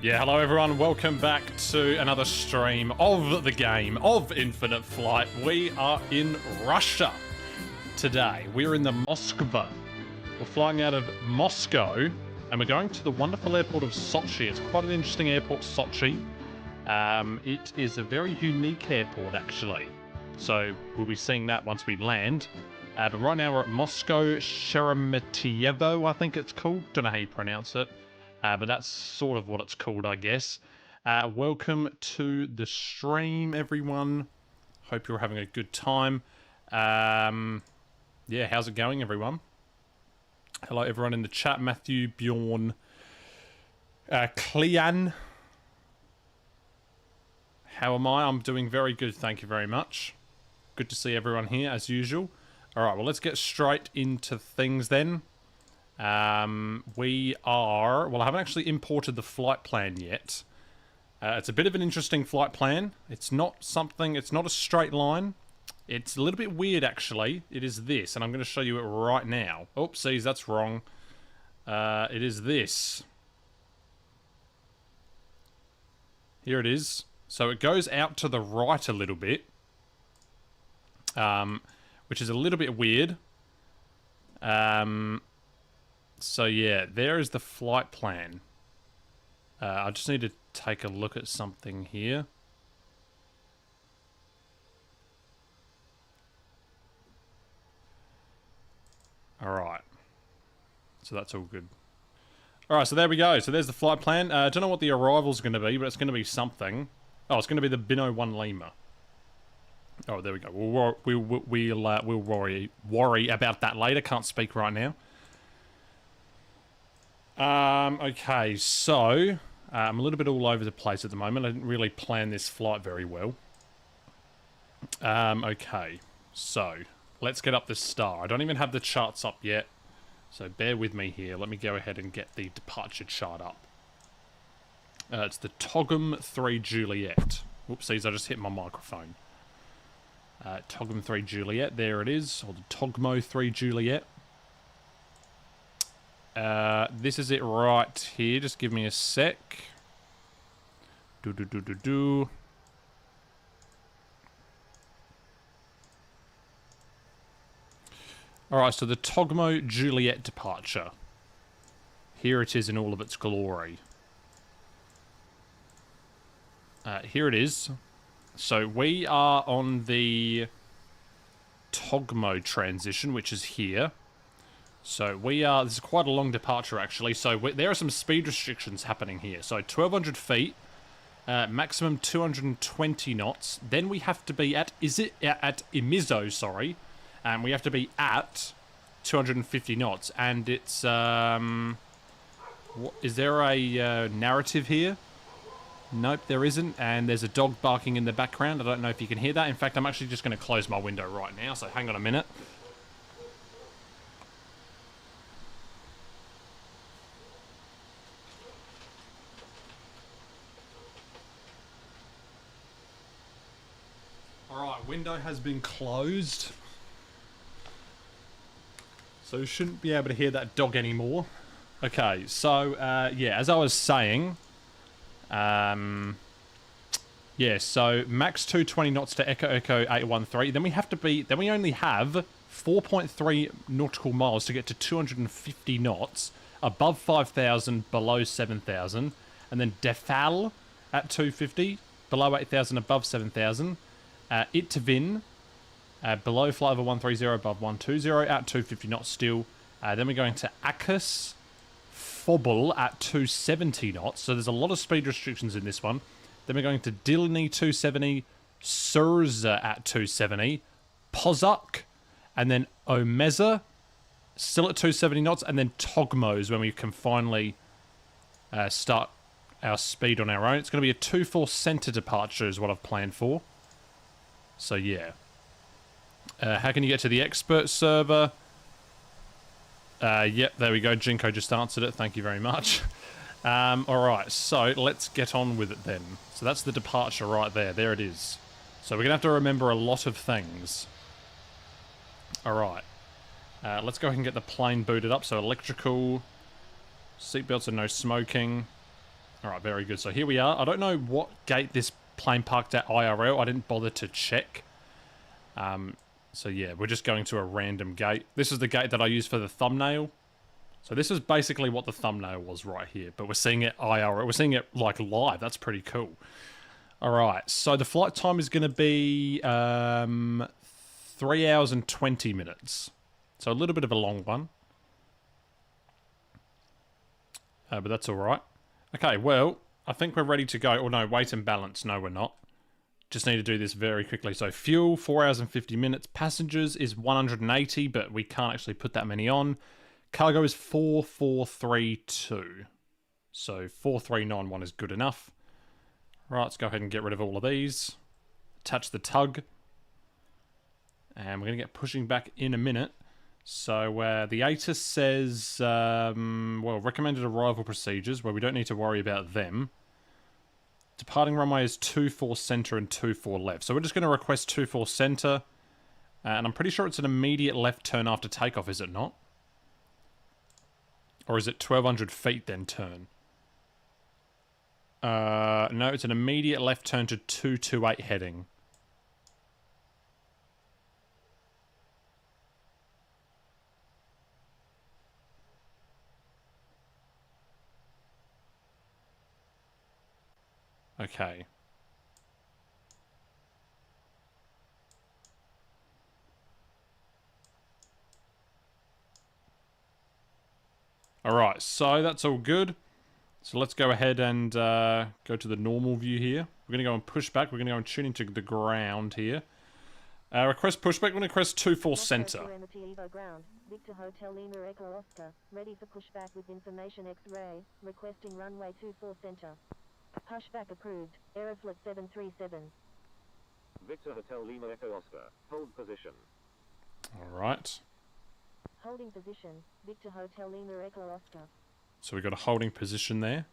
Yeah, hello everyone, welcome back to another stream of the game of Infinite Flight. We are in Russia today. We're in the Moskva. We're flying out of Moscow and we're going to the wonderful airport of Sochi. It's quite an interesting airport, Sochi. It is a very unique airport actually. So we'll be seeing that once we land. But right now we're at Moscow Sheremetyevo, I think it's called. Don't know how you pronounce it. But that's sort of what it's called, I guess. Welcome to the stream, everyone. Hope you're having a good time. Yeah, how's it going, everyone? Hello, everyone in the chat. Matthew, Bjorn, Clean. How am I? I'm doing very good, thank you very much. Good to see everyone here, as usual. All right, well, let's get straight into things then. We are, well, I haven't actually imported the flight plan yet. It's a bit of an interesting flight plan. It's not a straight line. It's a little bit weird actually. It is this, and I'm going to show you it right now. Oopsies, that's wrong. It is this. Here it is. So it goes out to the right a little bit. Which is a little bit weird. So yeah, there is the flight plan. I just need to take a look at something here. Alright. So that's all good. Alright, so there we go. So there's the flight plan. I don't know what the arrival's going to be, but it's going to be something. Oh, it's going to be the Bino 1 Lima. Oh, there we go. We'll worry about that later. Can't speak right now. Okay, so I'm a little bit all over the place at the moment. I didn't really plan this flight very well. Okay, so let's get up this star. I don't even have the charts up yet, so bear with me here. Let me go ahead and get the departure chart up. It's the Togum 3 Juliet. Whoopsies, I just hit my microphone. Togum 3 Juliet, there it is, or the Togmo 3 Juliet. This is it right here. Just give me a sec. Alright, so the Togmo Juliet departure. Here it is in all of its glory. Here it is. So we are on the Togmo transition, which is here. So this is quite a long departure actually, so there are some speed restrictions happening here. So 1,200 feet, maximum 220 knots, then we have to be at Imizo, sorry, and we have to be at 250 knots, and it's, is there a narrative here? Nope, there isn't, and there's a dog barking in the background. I don't know if you can hear that. In fact, I'm actually just going to close my window right now, so hang on a minute. Alright, window has been closed. So you shouldn't be able to hear that dog anymore. Okay, so, yeah, as I was saying, yeah, so max 220 knots to Echo Echo 813. Then we only have 4.3 nautical miles to get to 250 knots, above 5,000, below 7,000, and then Defal at 250, below 8,000, above 7,000. Itvin, below flight over 130, above 120, at 250 knots still. Then we're going to Akus Phobble at 270 knots. So there's a lot of speed restrictions in this one. Then we're going to Dilny 270, Surza at 270, Pozuk, and then Omeza, still at 270 knots, and then Togmos when we can finally start our speed on our own. It's going to be a 2-4 center departure is what I've planned for. So yeah. How can you get to the expert server? Yep, there we go. Jinko just answered it. Thank you very much. Alright, so let's get on with it then. So that's the departure right there. There it is. So we're going to have to remember a lot of things. Alright. Let's go ahead and get the plane booted up. So electrical, seatbelts and no smoking. All right, very good. So here we are. I don't know what gate this plane parked at IRL. I didn't bother to check. So yeah, we're just going to a random gate. This is the gate that I used for the thumbnail. So this is basically what the thumbnail was right here, but we're seeing it IRL. We're seeing it like live. That's pretty cool. All right, so the flight time is going to be 3 hours and 20 minutes. So a little bit of a long one. But that's all right. Okay, well, I think we're ready to go. Oh no, weight and balance. No, we're not. Just need to do this very quickly. So fuel, 4 hours and 50 minutes. Passengers is 180, but we can't actually put that many on. Cargo is 4432. So 4391 is good enough. Right, let's go ahead and get rid of all of these. Attach the tug. And we're going to get pushing back in a minute. So the ATIS says, well, recommended arrival procedures, where we don't need to worry about them. Departing runway is 24 center and 24 left. So we're just going to request 24 center. And I'm pretty sure it's an immediate left turn after takeoff, is it not? Or is it 1,200 feet then turn? No, it's an immediate left turn to 228 heading. Okay. Alright, so that's all good. So let's go ahead and go to the normal view here. We're going to go and push back. We're going to go and tune into the ground here. Request pushback. We're going to request 24 center. Victor Hotel Lima Echo Oscar, ready for pushback with information X-ray, requesting runway 24 center. Pushback approved, Aeroflot 737. Victor Hotel Lima Echo Oscar, hold position. Alright. Holding position, Victor Hotel Lima Echo Oscar. So we've got a holding position there.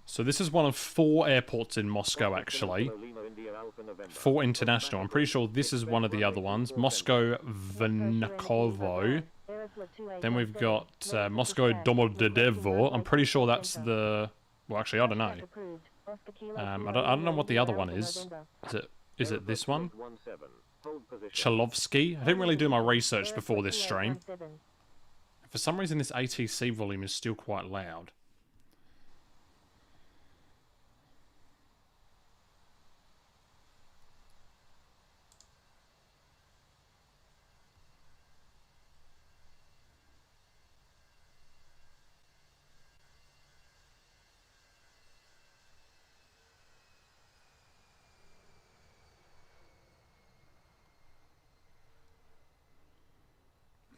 So this is one of 4 airports in Moscow, actually. 4 international. I'm pretty sure this is one of the other ones. Moscow Vnukovo. Then we've got Moscow Domodedovo. I'm pretty sure that's the... Well, actually, I don't know. I don't know what the other one is. Is it this one? Chalovsky? I didn't really do my research before this stream. For some reason, this ATC volume is still quite loud.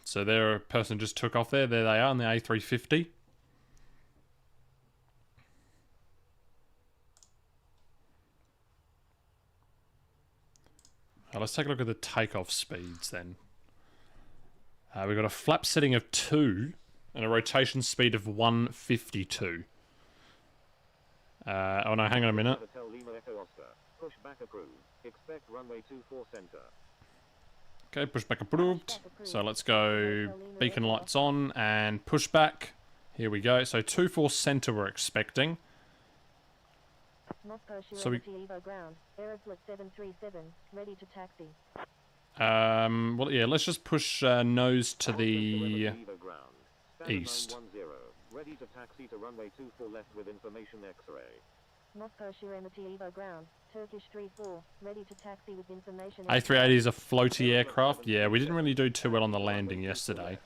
So there, a person just took off there. There they are on the A350. Let's take a look at the takeoff speeds then. We've got a flap setting of 2 and a rotation speed of 152. Oh no, hang on a minute. Okay, pushback approved. So let's go beacon lights on and pushback. Here we go. So 24 center we're expecting. So we... well, yeah, let's just push nose to the east. Ready to taxi to runway 24 left with information X-ray. Moscow Shiremati Evo ground, Turkish 34, ready to taxi with information. A380 is a floaty aircraft. Yeah, we didn't really do too well on the landing yesterday.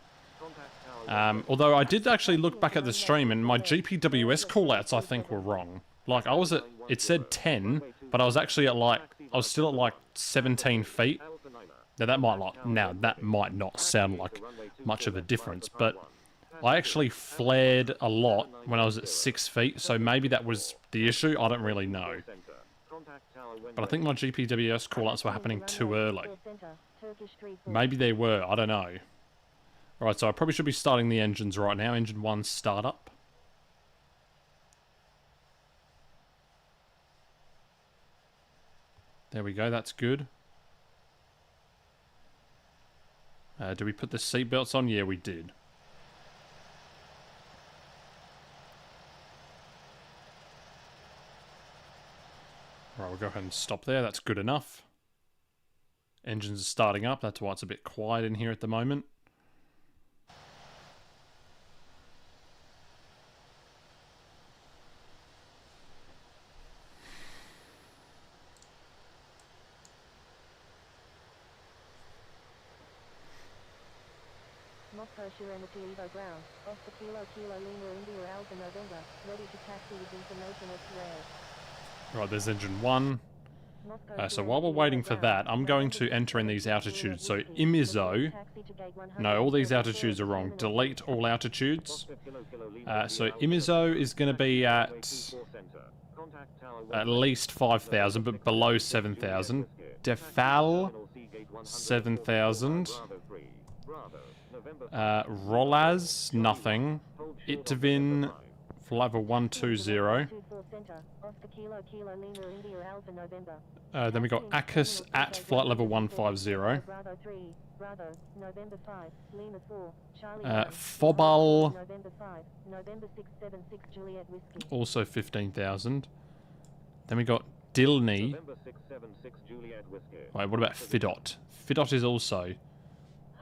Although I did actually look back at the stream and my GPWS callouts I think were wrong. Like I was at, it said 10, but I was actually at like, I was still at like 17 feet. Now that might not sound like much of a difference, but I actually flared a lot when I was at 6 feet, so maybe that was the issue. I don't really know. But I think my GPWS callouts were happening too early. Maybe they were, I don't know. Alright, so I probably should be starting the engines right now. Engine 1 startup. There we go, that's good. Do we put the seatbelts on? Yeah, we did. we'll go ahead and stop there. That's good enough. Engines are starting up. That's why it's a bit quiet in here at the moment. Moscow Serenity Evo ground. Oscar Kilo Kilo Lima India Alpha November. Ready to taxi with information X-ray. Right, there's engine 1. So while we're waiting for that, I'm going to enter in these altitudes. So Imizo, no, all these altitudes are wrong. Delete all altitudes. So Imizo is going to be at least 5,000, but below 7,000. Defal, 7,000. Rolaz, nothing. Itvin, level 120. Then we got Akis at flight level 150. Fobal, also 15,000. Then we got Dilni. Wait, what about Fidot? Fidot is also.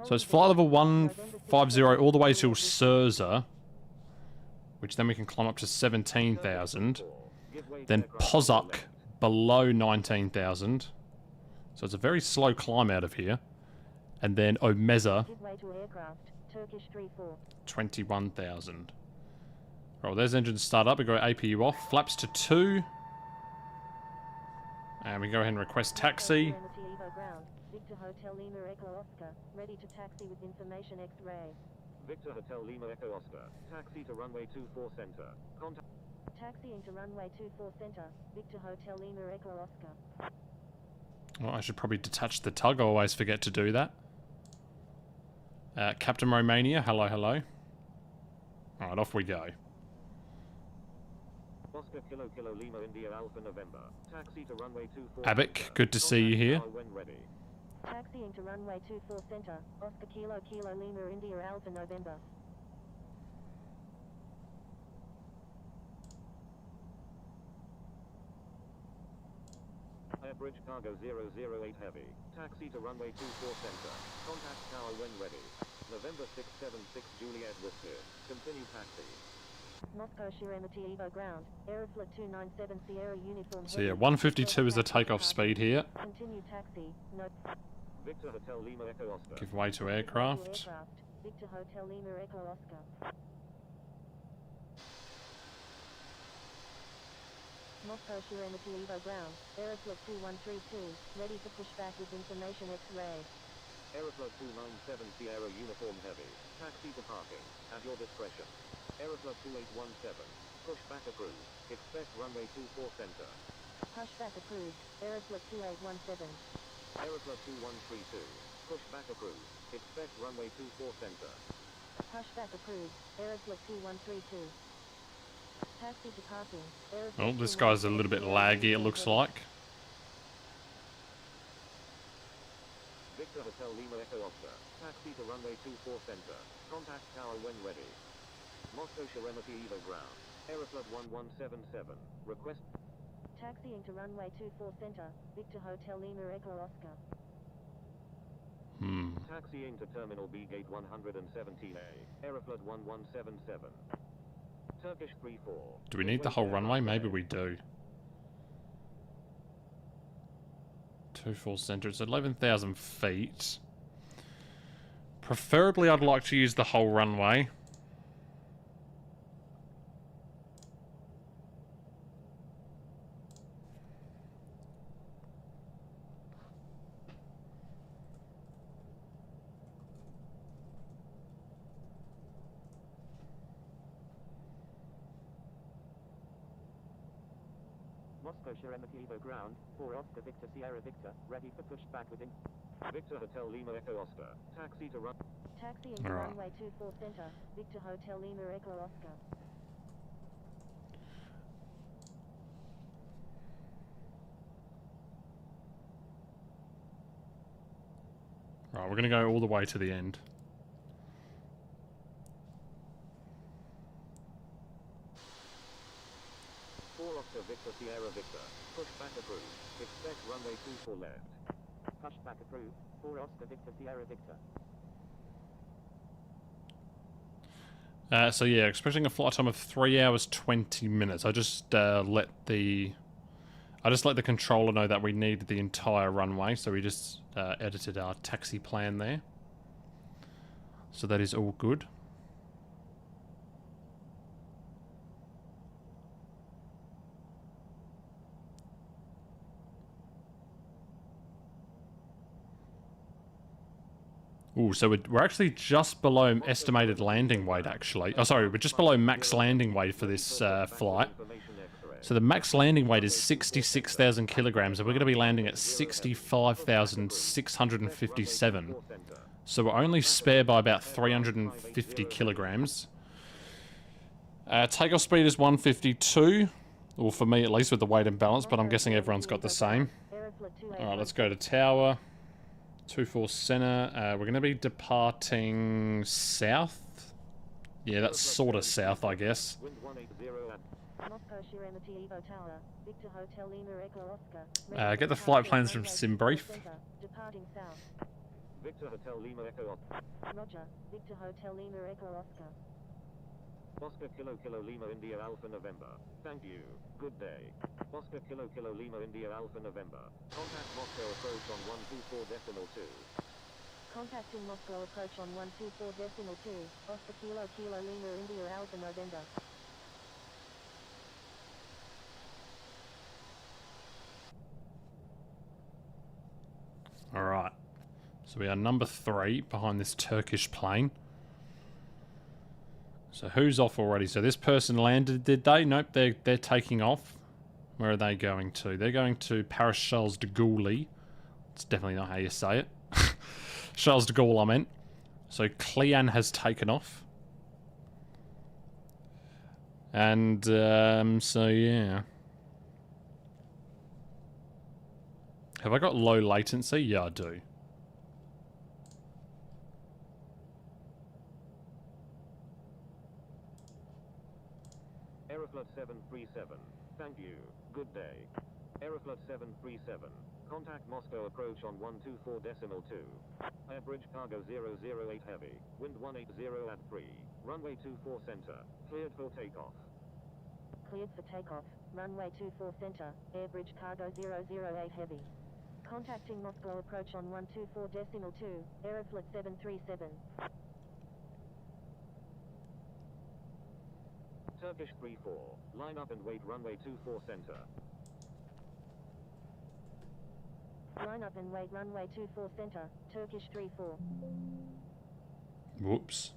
So it's flight level 150 all the way till Surza, which then we can climb up to 17,000. Then Pozuk below 19,000. So it's a very slow climb out of here. And then Omeza, 21,000. Right, well, there's engine start up. We got APU off. Flaps to 2. And we go ahead and request taxi. Victor Hotel Lima Echo Oscar, ready to taxi with information X-ray. Victor Hotel Lima Echo Oscar, taxi to runway 24 center. Contact. Taxiing to runway 24 center. Victor Hotel Lima Echo Oscar. Well, I should probably detach the tug. I always forget to do that. Captain Romania, hello, hello. Alright, off we go. Oscar Kilo Kilo Lima India Alpha November. Taxi to runway 24. Abic, good to see you here. When ready. Taxiing to runway 24 center. Oscar Kilo Kilo Lima India Alpha November. Airbridge Cargo 008 Heavy. Taxi to runway 24 center. Contact tower when ready. November 676 Juliet Whiskey. Continue taxi. Moscow Serenity Evo ground. Aeroflot 297 Sierra uniform. So yeah, 152 is the takeoff speed here. Continue taxi. No. Victor Hotel Lima Echo Oscar. Give way to aircraft. Victor Hotel Lima Echo Oscar. Moscow Serenity Evo ground. Aeroflot 2132. Ready for pushback with information X-ray. Aeroflot 297 Sierra uniform heavy. Taxi to parking. At your discretion. Aeroflot 2817. Pushback approved. Expect runway 24 center. Pushback approved. Aeroflot 2817. Aeroflot 2132. Pushback approved. Expect runway 24 center. Pushback approved. Aeroflot 2132. Taxi to parking. Oh, this guy's a little bit laggy, it looks like. Victor Hotel Lima Echo Oscar. Taxi to runway 24 center. Contact tower when ready. Moscow Serenity Evo ground. Aeroflot 1177. Request. Taxiing to runway 24 center. Victor Hotel Lima Echo Oscar. Taxiing to terminal B gate 117A. Aeroflot 1177. Turkish 34. Do we need the whole runway? Maybe we do. 24 center. It's 11,000 feet. Preferably, I'd like to use the whole runway. Moscow Serenity Evo ground, 4 Oscar Victor Sierra Victor, ready for pushback within. Victor Hotel Lima Echo Oscar. Taxi to run. Taxiing to runway 24 center. Victor Hotel Lima Echo Oscar. Right, we're going to go all the way to the end. Victor Sierra Victor. Pushback approved. Expect runway 24 left. Pushback approved. 4 Oscar Victor Sierra Victor. So yeah, expecting a flight time of 3 hours 20 minutes. I just let the controller know that we needed the entire runway, so we just edited our taxi plan there. So that is all good. Ooh, so we're actually just below estimated landing weight, actually. Oh, sorry, we're just below max landing weight for this flight. So the max landing weight is 66,000 kilograms, and we're going to be landing at 65,657. So we're only spare by about 350 kilograms. Takeoff speed is 152. Well, for me at least, with the weight and balance, but I'm guessing everyone's got the same. Alright, let's go to tower. 24 center. We're going to be departing south. Yeah, that's sort of south, I guess. Get the flight plans from SimBrief. Victor Hotel Lima Echo Oscar. Roger. Victor Hotel Lima Echo Oscar. Oscar Kilo Kilo Lima India Alpha November. Thank you. Good day. Oscar Kilo Kilo Lima India Alpha November. Contact Moscow approach on 124.2. Contacting Moscow approach on 124.2. Oscar Kilo Kilo Lima India Alpha November. Alright. So we are number 3 behind this Turkish plane. So who's off already? So this person landed, did they? Nope, they're taking off. Where are they going to? They're going to Paris Charles de Gaulle. It's definitely not how you say it. Charles de Gaulle, I meant. So Clean has taken off. And, so yeah. Have I got low latency? Yeah, I do. Aeroflot 737. Thank you. Good day. Aeroflot 737. Contact Moscow approach on 124.2. Air bridge cargo 008 heavy. Wind 180 at 3. Runway 24 center. Cleared for takeoff. Cleared for takeoff. Runway 24 center. Air bridge cargo 008 heavy. Contacting Moscow approach on 124.2. Aeroflot 737. Turkish 34. Line up and wait runway 24 center. Line up and wait runway 24 center. Turkish 34. Whoops.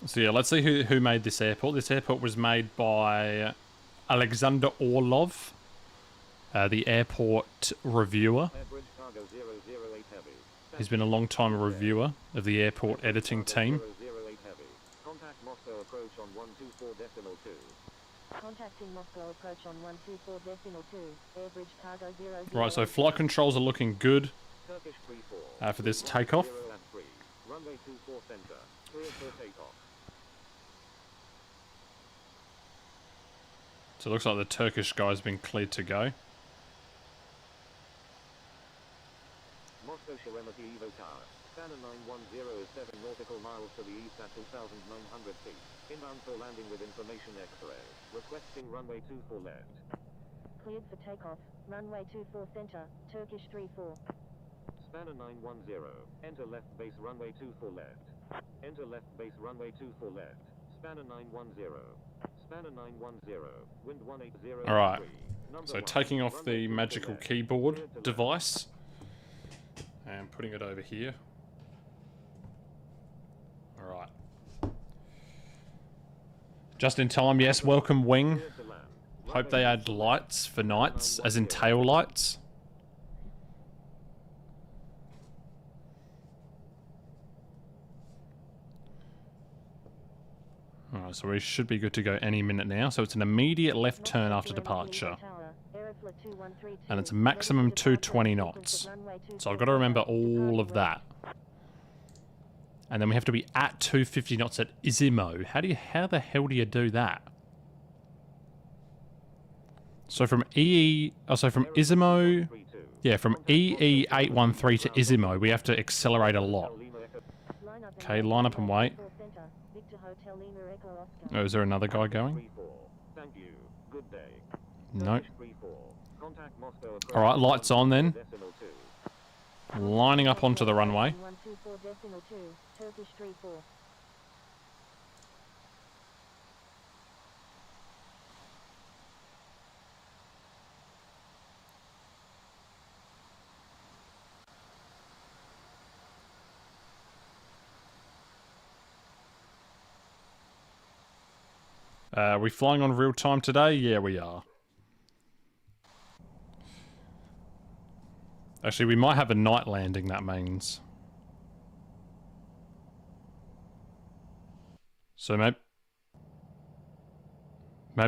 So yeah, let's see who made this airport. This airport was made by Alexander Orlov, the airport reviewer. He's been a long time reviewer of the airport editing team. Contact Moscow approach on 124.2. Contacting Moscow approach on 124.2. Air bridge cargo 008. Right, so flight controls are looking good Turkish 34. for this takeoff. Runway 24 center. Cleared for takeoff. So it looks like the Turkish guy's been cleared to go. Moscow Sheremeti Evo Tower. Spanner 910 is 7 nautical miles to the east at 2,900 feet. Inbound for landing with information X-ray. Requesting runway 24 left. Cleared for takeoff. Runway 24 center. Turkish 34. Spanner 910. Enter left base runway 24 left. Enter left base runway 24 left. Spanner 910. Spanner 910. Wind 180. Alright. So taking off the magical keyboard device and putting it over here. Alright. Just in time, yes. Welcome, wing. Hope they add lights for nights, as in tail lights. Alright, so we should be good to go any minute now. So it's an immediate left turn after departure. and it's a maximum 220 knots. So I've got to remember all of that. And then we have to be at 250 knots at Izimo. How the hell do you do that? So from from Izimo, yeah, from EE813 to Izimo, we have to accelerate a lot. Okay, line up and wait. Oh, is there another guy going? No. Alright, lights on then. Lining up onto the runway. Are we flying on real time today? Yeah, we are. Actually, we might have a night landing, that means. So maybe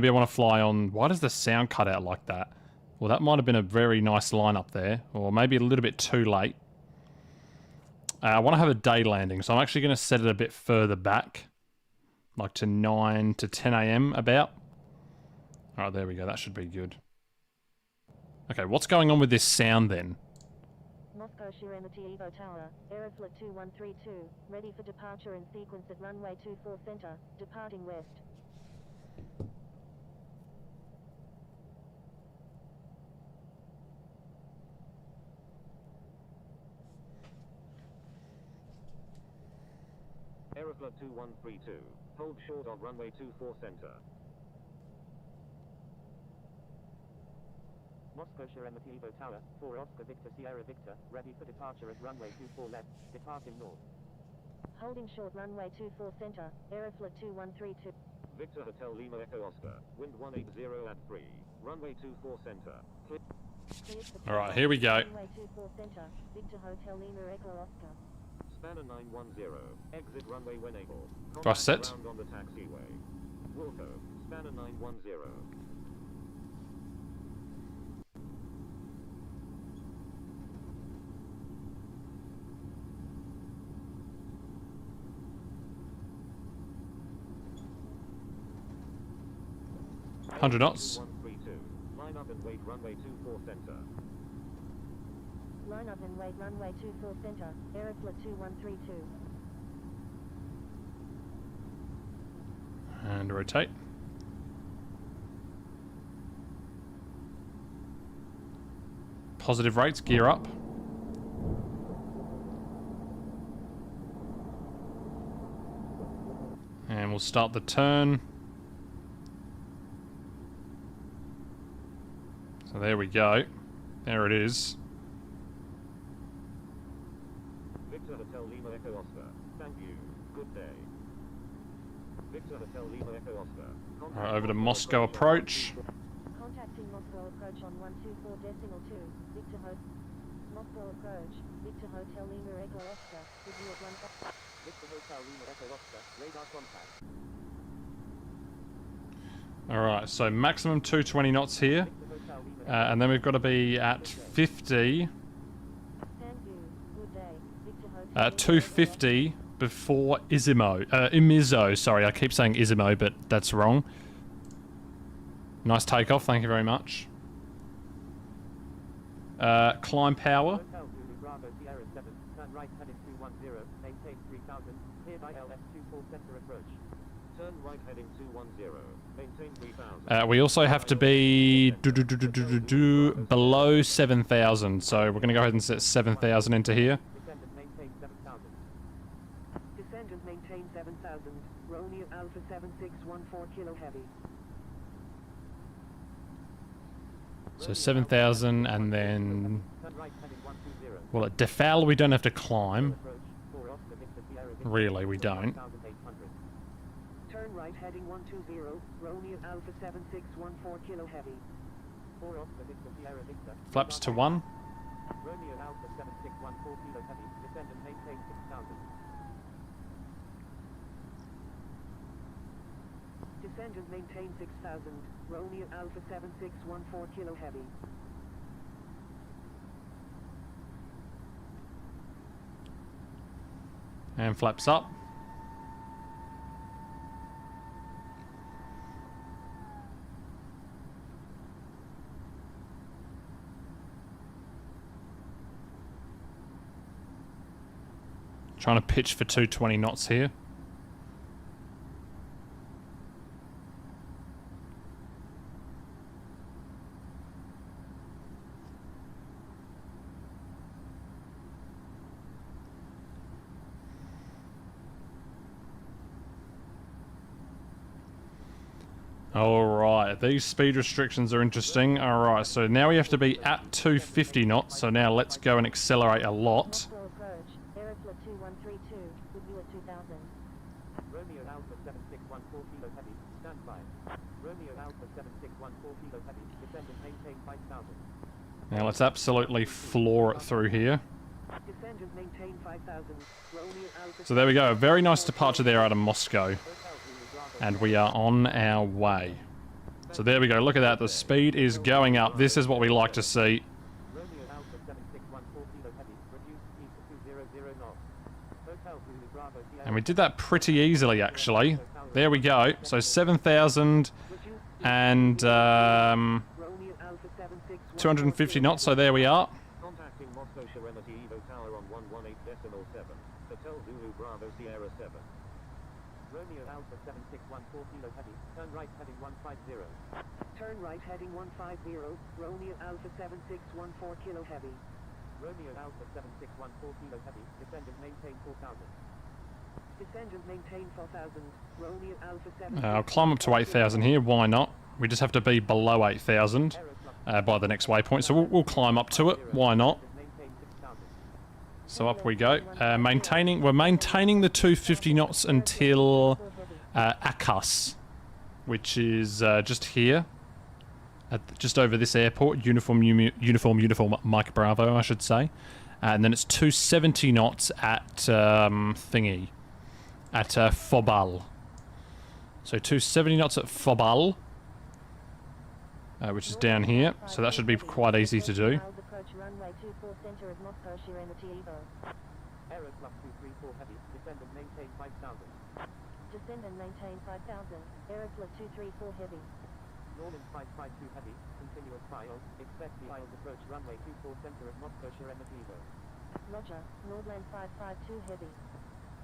I want to fly on... Why does the sound cut out like that? Well, that might have been a very nice line up there. Or maybe a little bit too late. I want to have a day landing, so I'm actually going to set it a bit further back. Like to 9 to 10 AM about. Alright, there we go. That should be good. Okay, what's going on with this sound then? Moscow Sheremetyevo Evo Tower, Aeroflot 2132, ready for departure in sequence at runway 24 center, departing west. Aeroflot 2132, hold short of runway 24 center. Moscow Sheremetyevo Tower, 4 Oscar Victor Sierra Victor, ready for departure at runway 24 left, departing north. Holding short runway 24 center, Aeroflot 2132. Victor Hotel Lima Echo Oscar, wind 180 at 3, runway 24 center. Alright, here we go. Runway 24 center, Victor Hotel Lima Echo Oscar. Spanner 910, exit runway when able. Thrust set. Ground on the taxiway. Wilco, Spanner 910. Hundred knots. 132. Line up and wait runway 24 center. Line up and wait runway 24 center, Aeroflot 2132. And rotate. Positive rates, gear up. And we'll start the turn. So there we go. There it is. Victor Hotel Lima Echo Oscar. Thank you. Good day. Victor Hotel Lima Echo Oscar. Alright, over to Moscow approach. Contacting Moscow approach on 124.2. Victor Moscow approach. Victor Hotel Lima Echo Oscar. With you at 1. Victor Hotel Lima Echo Oscar, radar contact. Alright, so maximum 220 knots here. And then we've got to be at 50. At 250 before Imizo. Sorry, I keep saying Izimo, but that's wrong. Nice takeoff, thank you very much. Climb power. Hotel Zulu Bravo Sierra 7, turn right heading 210, maintain 3000, hereby LS24 center approach. Turn right heading 210. Maintain 3000. We also have to be below 7,000, so we're going to go ahead and set 7,000 into here. Descend and maintain 7000. Descend and maintain 7000, Romeo Alpha 7614 Kilo Heavy. So 7,000 and then... Turn right heading 120. Well, at Defoul we don't have to climb. Approach, 4 Oscar Victor Sierra Victor, Really, we don't. 1800. Turn right heading 120, Romeo Alpha 7614 Kilo Heavy. 4 Oscar Victor Sierra Victor. Flaps to 1. Romeo Alpha 7614 Kilo Heavy, descend and maintain 6000. Descend and maintain 6000. Romeo Alpha 7614 Kilo Heavy. And flaps up. Trying to pitch for 220 knots here. Alright, these speed restrictions are interesting. Alright, so now we have to be at 250 knots, so now let's go and accelerate a lot. Moscow approach. Aeroflot 2132, with you at 2000. Romeo Alpha 7614 Kilo Heavy, stand by. Romeo Alpha 7614 Kilo Heavy, descend and maintain 5000. Now let's absolutely floor it through here. Descend and maintain 5000. Romeo Alpha. So there we go, a very nice departure there out of Moscow. And we are on our way. So there we go, look at that, the speed is going up. This is what we like to see. Romeo Alpha 7614 Kilo Heavy, reduce speed to 200 knots. Hotel Zulu Bravo Sierra. And we did that pretty easily, actually. There we go. So 7,000 and Romeo Alpha 7614. 250 knots, so there we are. Contacting Moscow Serenity Evo Tower on 118.7. Hotel Zulu Bravo Sierra 7. Romeo Alpha 7614 Kilo Heavy, turn right heading 150. Turn right heading 150. Romeo Alpha 7614 Kilo Heavy. Romeo Alpha 7614 Kilo Heavy, descend and maintain 4000. Descend and maintain 4000. Romeo Alpha 7. I'll climb up to 8,000 here, why not? We just have to be below 8,000 by the next waypoint, so we'll climb up to it, why not? Maintain 6000. So up we go. We're maintaining the 250 knots until Akas, which is just here, just over this airport. Uniform Mike Bravo, I should say. And then it's 270 knots at thingy, at Fobal. So 270 knots at Fobal, which is down here. So that should be quite easy to do. Approach runway 24 center of Moscow Serenity Evo. Aeroflot 234 Heavy, descend and maintain 5000. Descend and maintain 5000. Aeroflot 234 Heavy. Norman 552 Heavy, continuous files, expect the aisles approach runway 24 center of Moscow Serenity Evo. Roger. Nordland 552 Heavy.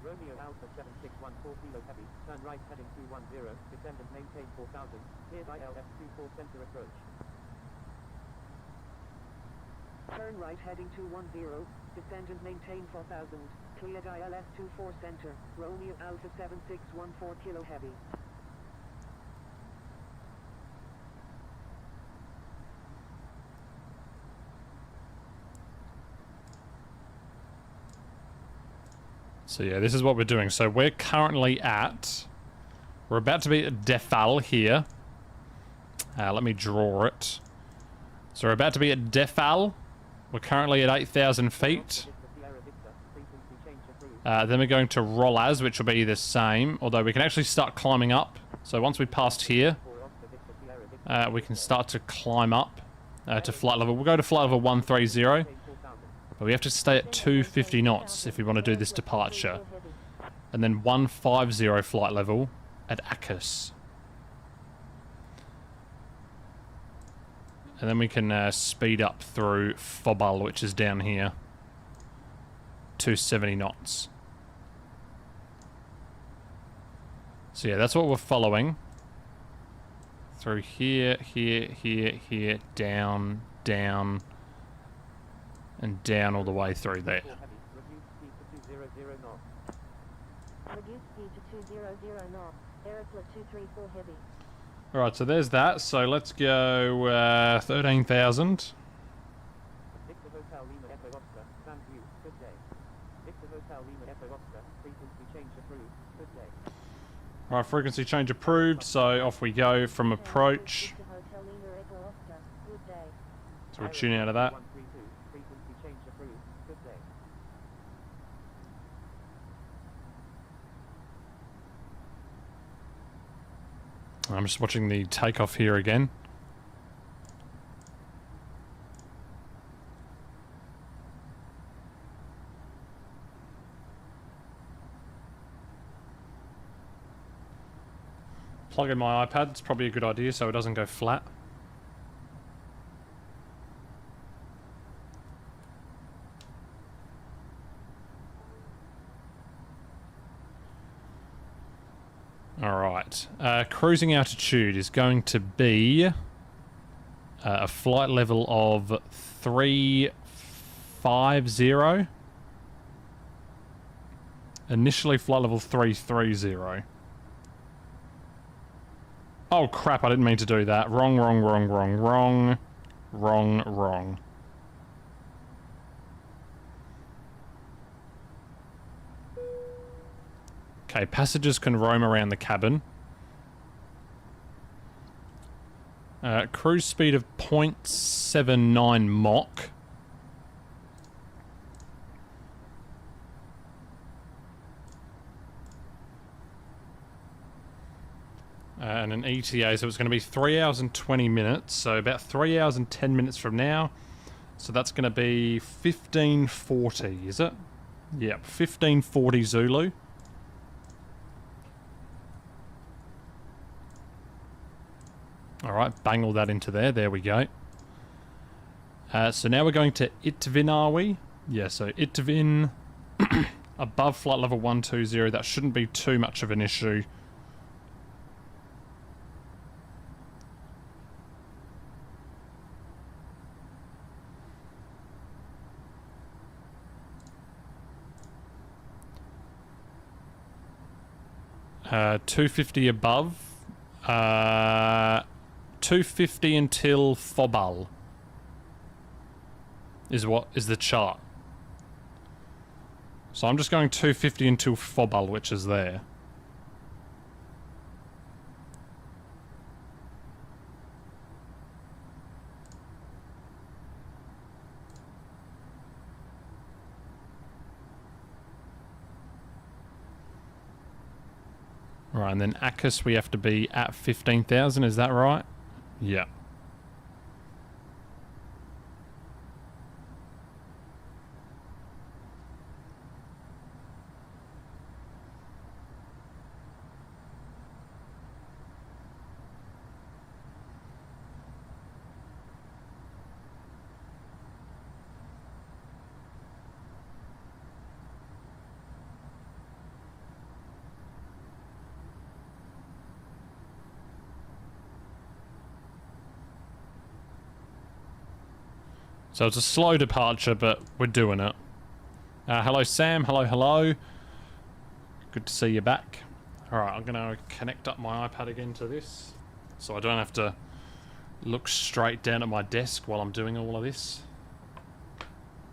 Romeo Alpha 7614 Kilo Heavy, turn right heading 210, descend and maintain 4000, cleared ILF 24 center approach. Turn right heading 210. Descend and maintain 4000. Cleared ILS 24 center. Romeo Alpha 7614 Kilo Heavy. So yeah, this is what we're doing. So we're currently we're about to be at Defal here. Let me draw it. So we're about to be at Defal. We're currently at 8,000 feet. Then we're going to Rolaz, which will be the same, although we can actually start climbing up. So once we passed here, we can start to climb up to flight level. We'll go to flight level 130. But we have to stay at 250 knots if we want to do this departure. And then 150 flight level at Akas. And then we can speed up through Fobal, which is down here. 270 knots. So yeah, that's what we're following. Through here, here, down, down, and down all the way through there. Reduce speed to 200 knots. Aeroflot 234 Heavy. Alright, so there's that. So let's go 13,000. Victor Hotel Lima Echo Oscar, stand view, good day. Victor Hotel Lima Echo Oscar, frequency change approved, good day. Alright, frequency change approved, so off we go from approach. Victor Hotel Lima Echo Oscar. Good day. So we'll tune out of that. 132, frequency change approved, good day. I'm just watching the takeoff here again. Plug in my iPad, it's probably a good idea so it doesn't go flat. Alright, cruising altitude is going to be a flight level of 350. Initially flight level 330. Oh crap, I didn't mean to do that. Wrong. Okay, passengers can roam around the cabin. Cruise speed of 0.79 Mach. And an ETA, so it's going to be 3 hours and 20 minutes, so about 3 hours and 10 minutes from now. So that's going to be 1540, is it? Yep, 1540 Zulu. Alright, bang all that into there, there we go. So now we're going to Itvin, are we? Yeah, so Itvin, above flight level 120, that shouldn't be too much of an issue. Uh, 250 above. 250 until Fobal is what is the chart. So I'm just going 250 until Fobal, which is there. Right, and then Akis we have to be at 15,000, is that right? Yeah. So it's a slow departure, but we're doing it. Hello, Sam. Hello. Good to see you back. Alright, I'm going to connect up my iPad again to this, so I don't have to look straight down at my desk while I'm doing all of this.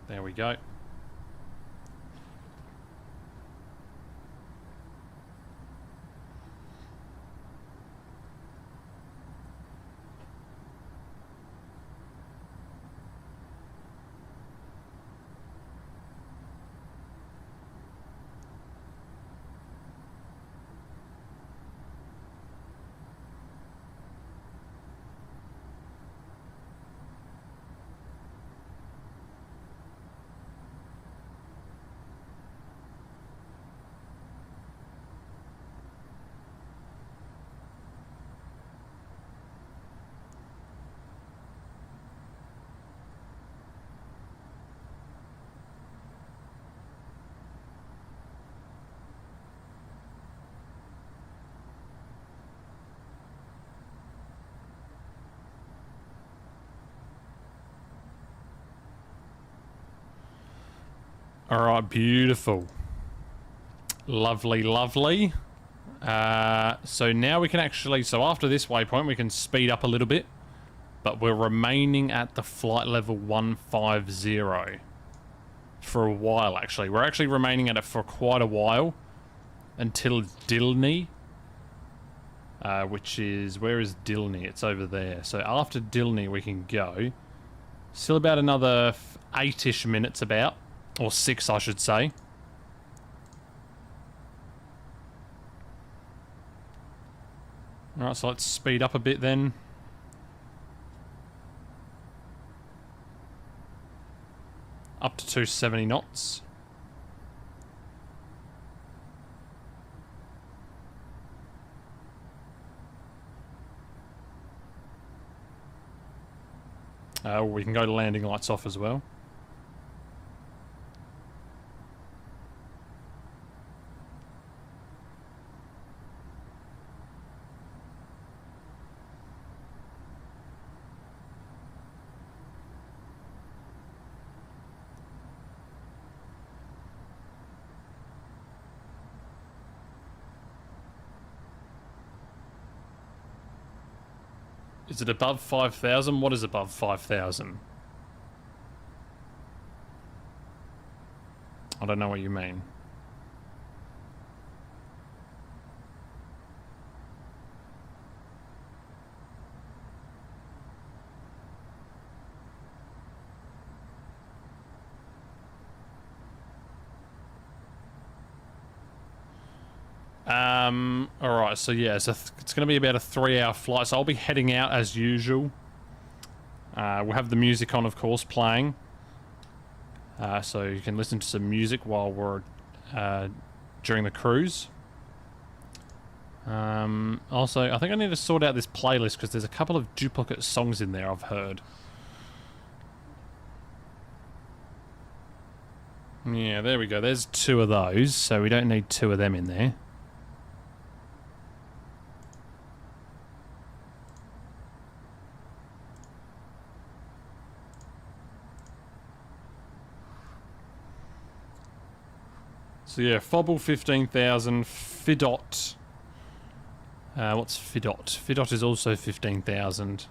There we go. Alright, beautiful. Lovely. So now we can actually... So after this waypoint, we can speed up a little bit. But we're remaining at the flight level 150. For a while, actually. We're actually remaining at it for quite a while. Until Dilni. Which is... Where is Dilni? It's over there. So after Dilni, we can go. Still about another 8-ish minutes about. Or 6, I should say. Alright, so let's speed up a bit then. Up to 270 knots. We can go to landing lights off as well. Is it above 5,000? What is above 5,000? I don't know what you mean. Alright, so yeah, so it's going to be about a 3-hour flight, so I'll be heading out as usual. We'll have the music on, of course, playing. So you can listen to some music while we're during the cruise. Also, I think I need to sort out this playlist because there's a couple of duplicate songs in there I've heard. Yeah, there we go. There's 2 of those, so we don't need 2 of them in there. So yeah, Fobble 15,000, Fidot. What's Fidot? Fidot is also 15,000.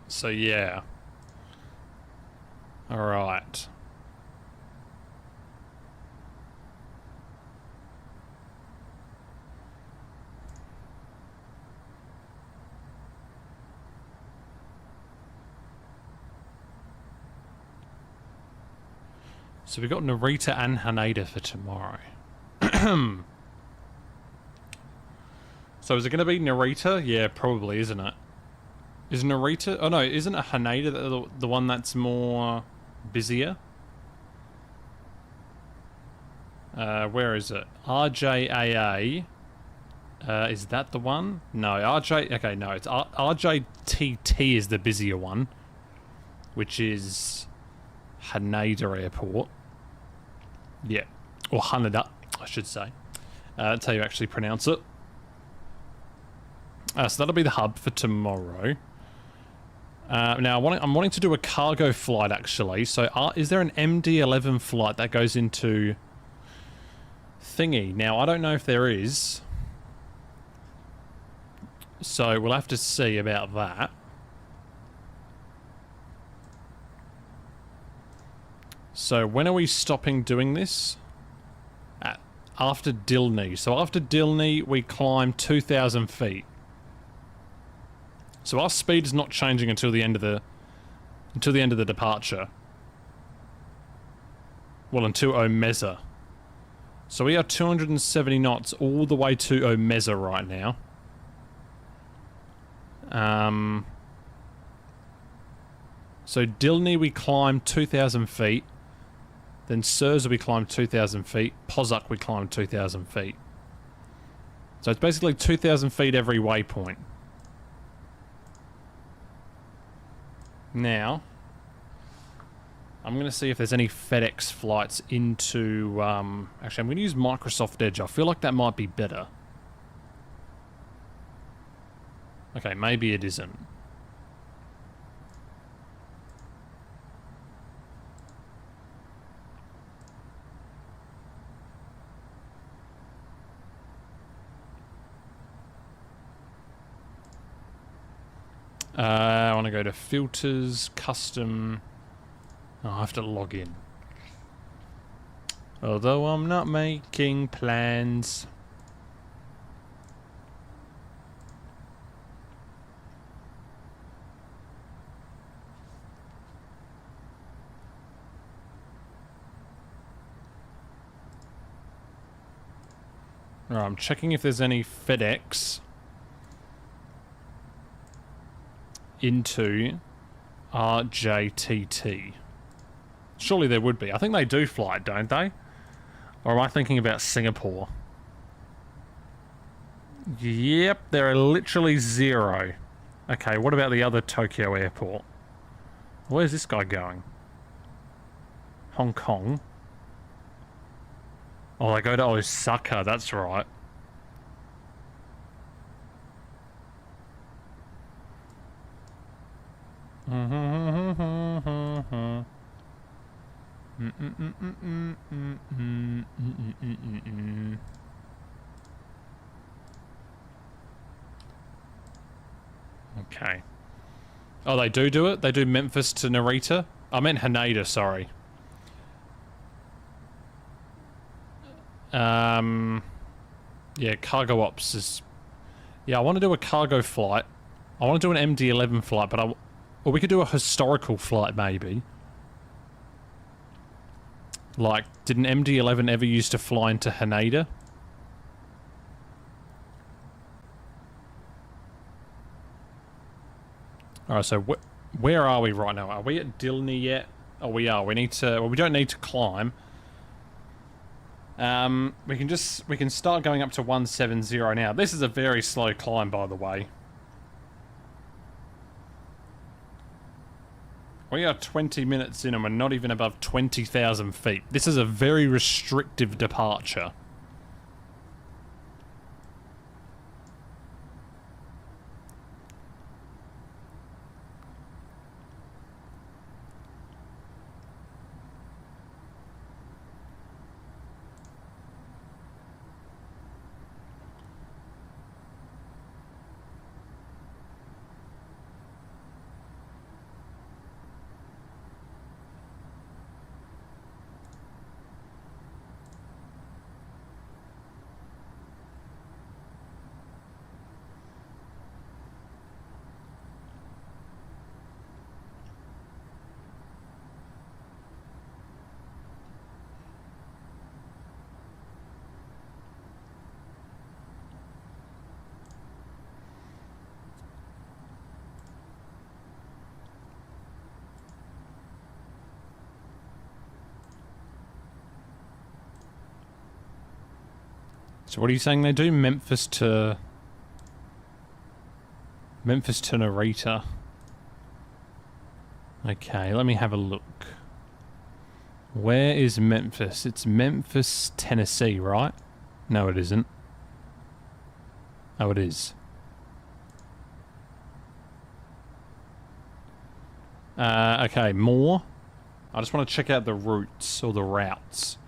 So yeah. All right. So we got Narita and Haneda for tomorrow. So is it going to be Narita? Yeah, probably, isn't it? Is Narita... Oh no, isn't it Haneda the one that's more busier? Where is it? RJAA. Is that the one? No, RJ... Okay, no, it's RJTT is the busier one. Which is Haneda Airport. Yeah, or Haneda, I should say. That's how you actually pronounce it. So that'll be the hub for tomorrow. Now, I'm wanting to do a cargo flight, actually. So is there an MD-11 flight that goes into Thingy? Now, I don't know if there is. So we'll have to see about that. So when are we stopping doing this? After Dilni. So after Dilni, we climb 2,000 feet. So our speed is not changing until the end of the departure. Well, until Omeza. So we are 270 knots all the way to Omeza right now. So Dilni we climb 2,000 feet. Then Surza we climb 2,000 feet. Pozuk we climb 2,000 feet. So it's basically 2,000 feet every waypoint. Now, I'm going to see if there's any FedEx flights into... actually, I'm going to use Microsoft Edge. I feel like that might be better. Okay, maybe it isn't. I want to go to filters, custom. Oh, I have to log in. Although I'm not making plans. Alright, I'm checking if there's any FedEx into RJTT. Surely there would be. I think they do fly it, don't they? Or am I thinking about Singapore? Yep, there are literally 0. Okay, what about the other Tokyo airport? Where's this guy going? Hong Kong? Oh, they go to Osaka, that's right. Okay. Oh, they do it? They do Memphis to Narita? I meant Haneda, sorry. Yeah, cargo ops is... Yeah, I want to do a cargo flight. I want to do an MD-11 flight, but or we could do a historical flight, maybe. Like, did an MD-11 ever used to fly into Haneda? Alright, so where are we right now? Are we at Dilni yet? Oh, we are. We need to... Well, we don't need to climb. We can start going up to 170 now. This is a very slow climb, by the way. We are 20 minutes in and we're not even above 20,000 feet. This is a very restrictive departure. So what are you saying they do? Memphis to Narita. Okay, let me have a look. Where is Memphis? It's Memphis, Tennessee, right? No, it isn't. Oh, it is. Okay, more. I just want to check out the routes or the routes.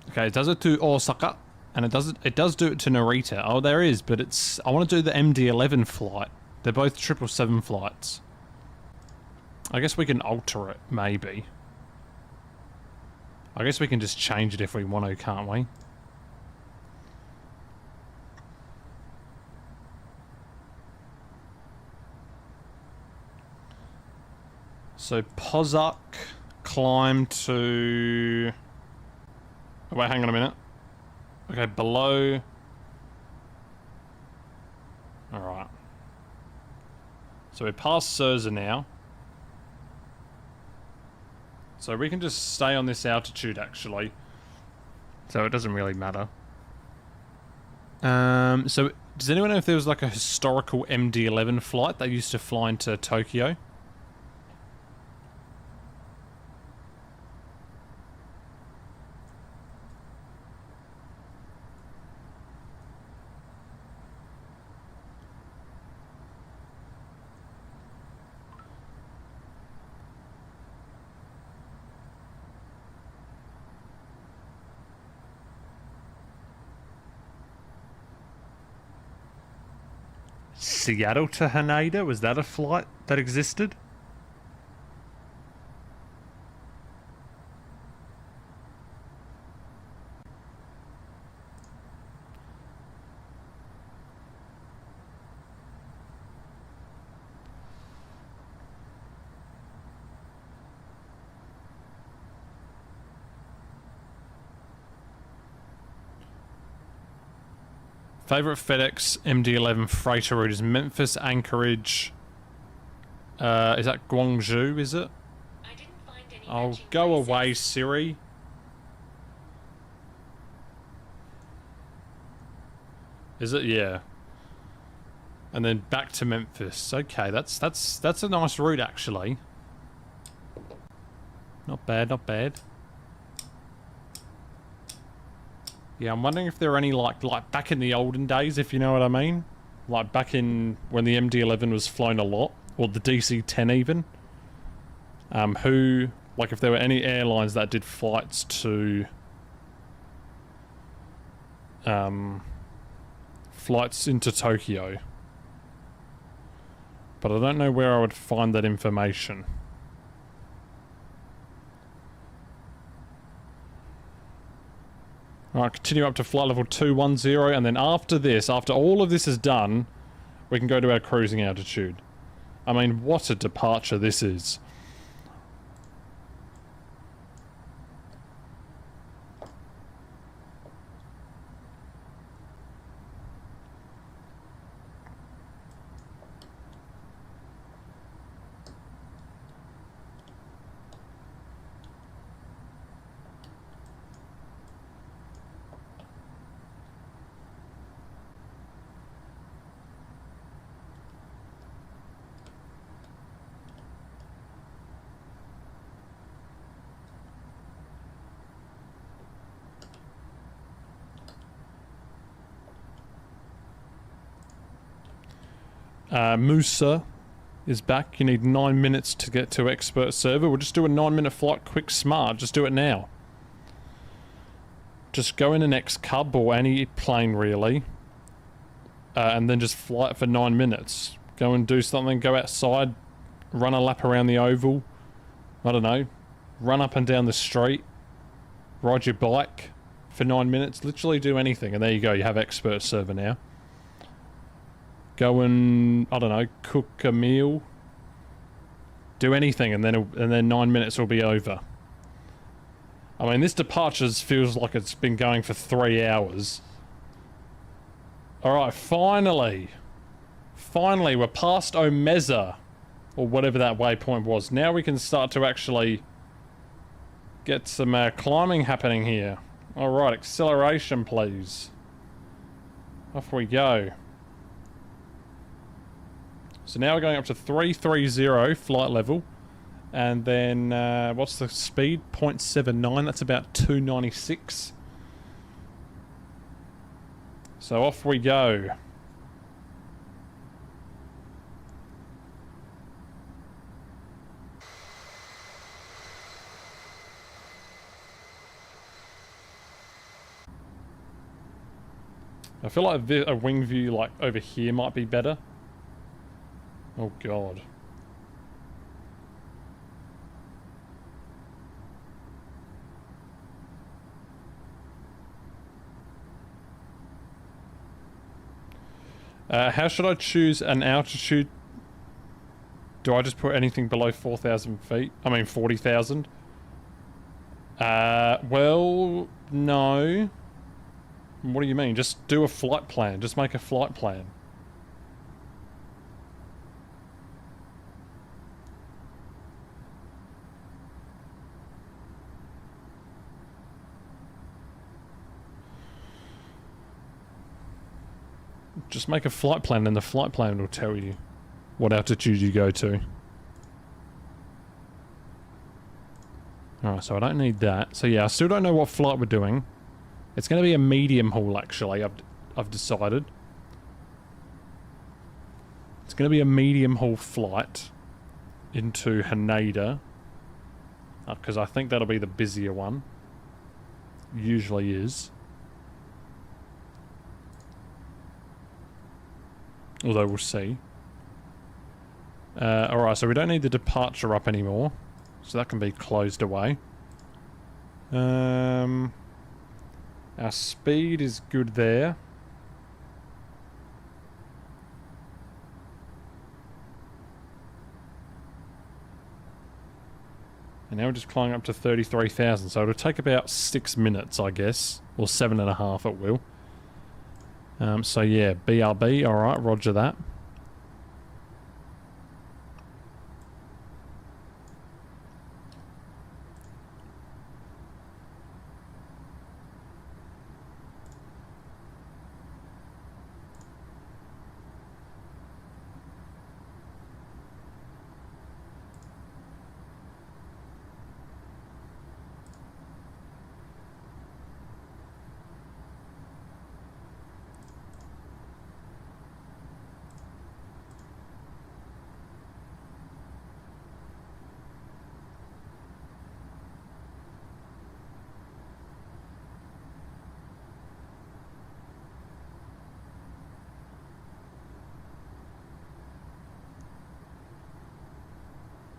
Okay, it does it to Osaka, and it does do it to Narita. Oh, there is, but it's. I want to do the MD-11 flight. They're both 777 flights. I guess we can alter it, maybe. I guess we can just change it if we want to, can't we? So Pozzuck, climb to... Oh, wait, hang on a minute. Okay, below... Alright. So we're past Surza now. So we can just stay on this altitude, actually. So it doesn't really matter. So does anyone know if there was like a historical MD-11 flight that used to fly into Tokyo? Seattle to Haneda? Was that a flight that existed? Favorite FedEx MD-11 freighter route is Memphis, Anchorage. Is that Guangzhou, is it? I didn't find any Oh, matching go places. away, Siri. Is it? Yeah. And then back to Memphis. Okay, that's a nice route, actually. Not bad, not bad. Yeah, I'm wondering if there are any, like back in the olden days, if you know what I mean. Like back in when the MD-11 was flown a lot, or the DC-10 even. Who, like if there were any airlines that did flights to... flights into Tokyo. But I don't know where I would find that information. Alright, continue up to flight level 210, and then after this, after all of this is done, we can go to our cruising altitude. I mean, what a departure this is. Musa is back. You need 9 minutes to get to expert server. We'll just do a 9-minute flight quick smart. Just do it now. Just go in an X-Cub or any plane really. And then just fly it for 9 minutes. Go and do something. Go outside. Run a lap around the oval. I don't know. Run up and down the street. Ride your bike for 9 minutes. Literally do anything. And there you go. You have expert server now. Go and, I don't know, cook a meal. Do anything, and then 9 minutes will be over. I mean, this departure feels like it's been going for 3 hours. Alright, finally. Finally, we're past Omeza. Or whatever that waypoint was. Now we can start to actually get some climbing happening here. Alright, acceleration please. Off we go. So now we're going up to 330 flight level. And then, what's the speed? 0.79, that's about 296. So off we go. I feel like a wing view like over here might be better. Oh god. How should I choose an altitude? Do I just put anything below 4,000 feet? I mean 40,000? Well, no. What do you mean? Just do a flight plan. Just make a flight plan. Just make a flight plan and the flight plan will tell you what altitude you go to. Alright, so I don't need that. So yeah, I still don't know what flight we're doing. It's going to be a medium haul, actually, I've decided. It's going to be a medium haul flight into Haneda. Because I think that'll be the busier one. Usually is. Although we'll see. Alright, so we don't need the departure up anymore. So that can be closed away. Our speed is good there. And now we're just climbing up to 33,000, so it'll take about 6 minutes, I guess. Or 7.5 it will. So yeah, BRB, alright, roger that.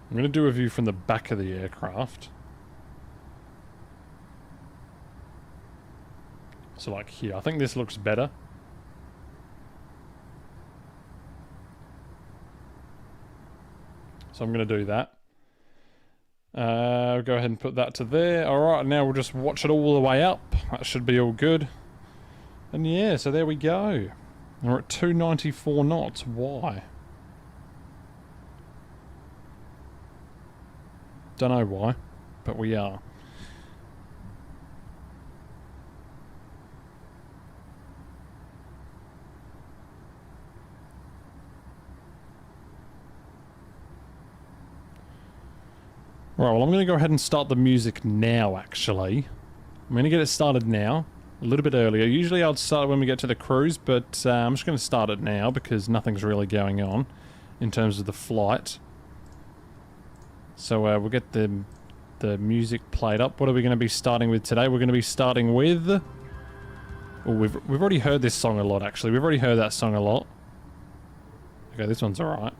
I'm going to do a view from the back of the aircraft. So like here, I think this looks better. So I'm going to do that. Go ahead and put that to there. Alright, now we'll just watch it all the way up. That should be all good. And yeah, so there we go. We're at 294 knots. Why? Don't know why, but we are. Right, well I'm going to go ahead and start the music now, actually. I'm going to get it started now, a little bit earlier. Usually I'd start it when we get to the cruise, but I'm just going to start it now because nothing's really going on in terms of the flight. So we'll get the music played up. What are we going to be starting with today? We're going to be starting with... Oh, we've already heard this song a lot, actually. We've already heard that song a lot. Okay, this one's alright.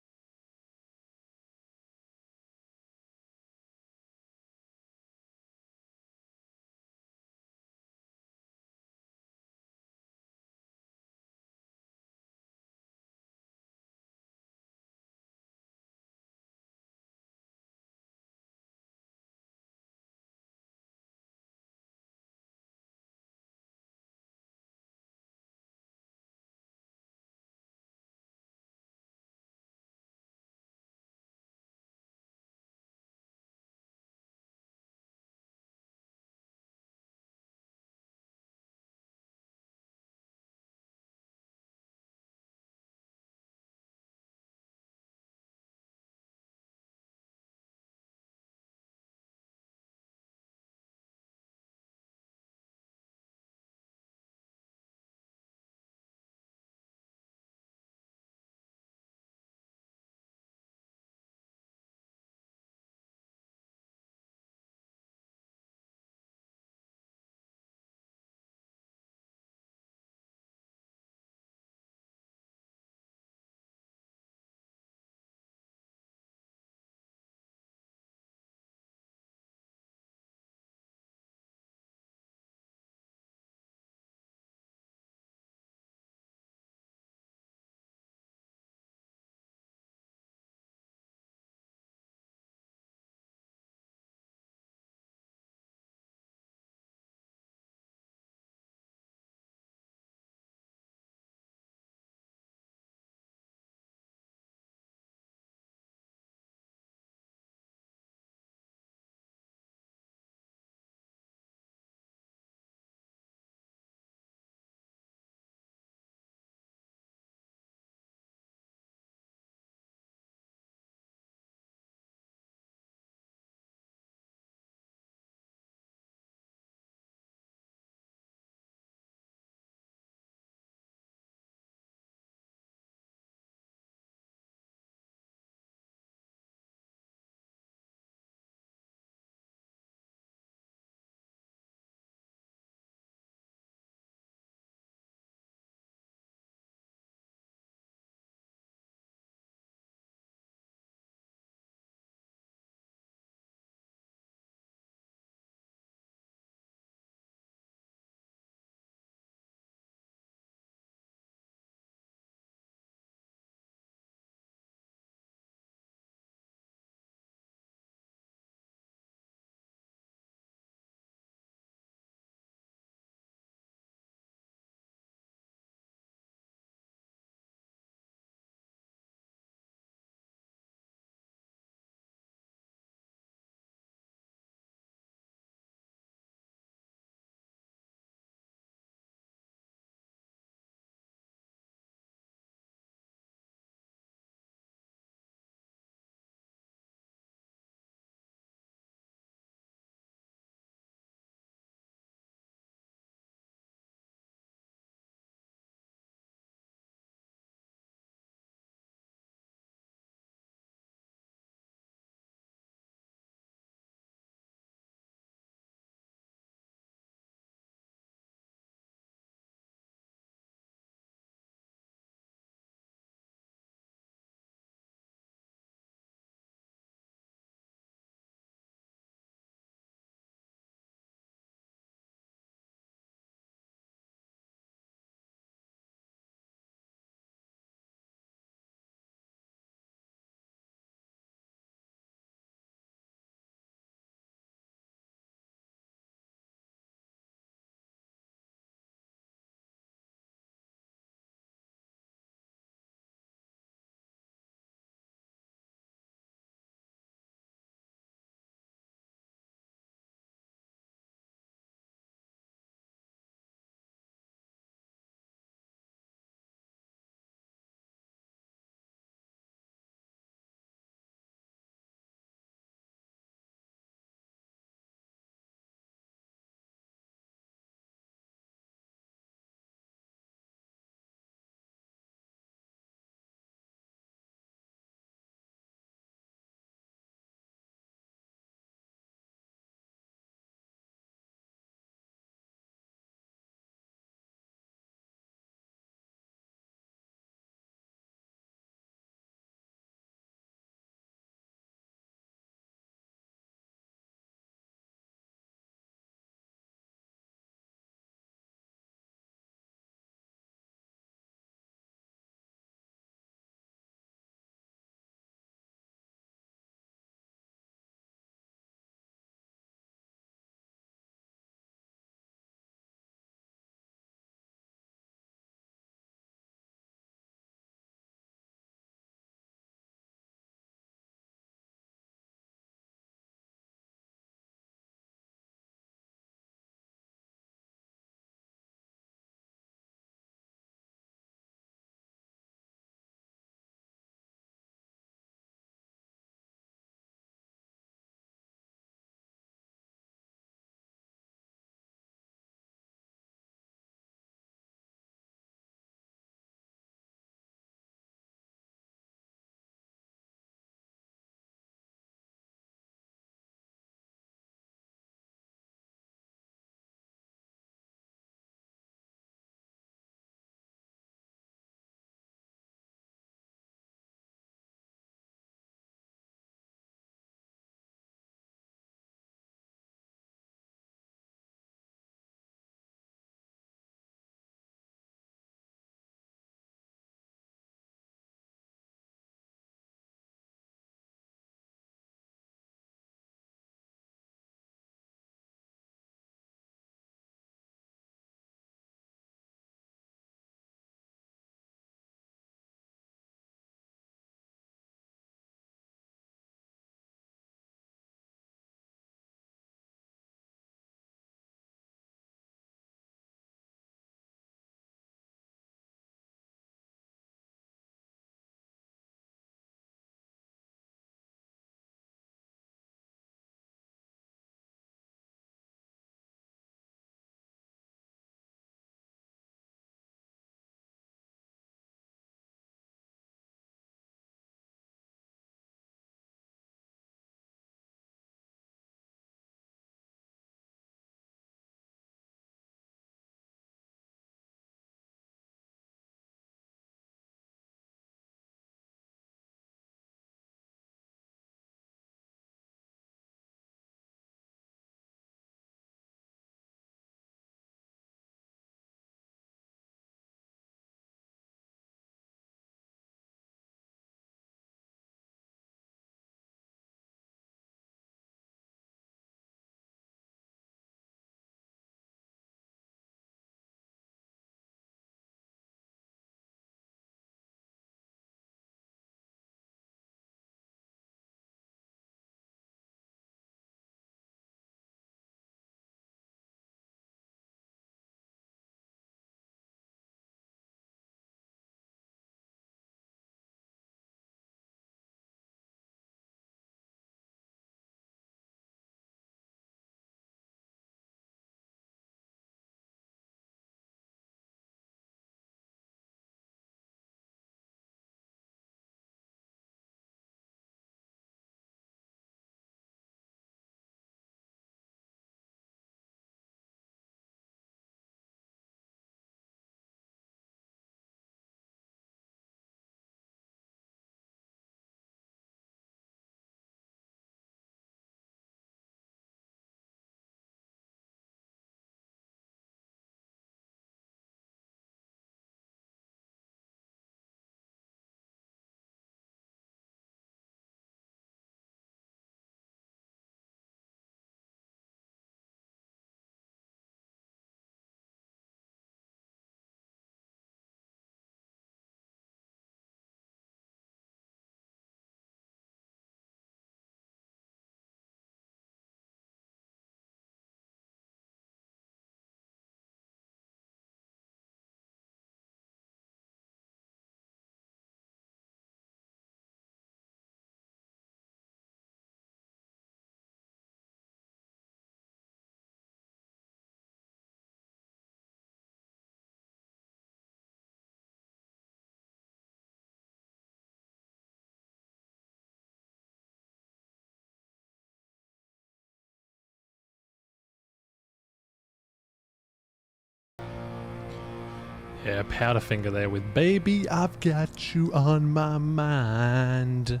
Yeah, Powderfinger there with Baby, I've got you on my mind.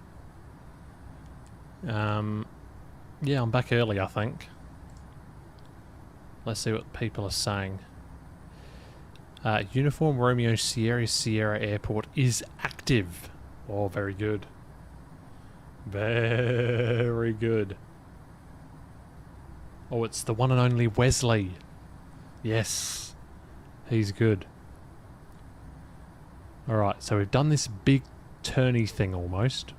Yeah, I'm back early, I think. Let's see what people are saying. Uniform Romeo Sierra Sierra Airport is active. Oh, very good. Very good. Oh, it's the one and only Wesley. Yes. He's good. Alright, so we've done this big turny thing almost.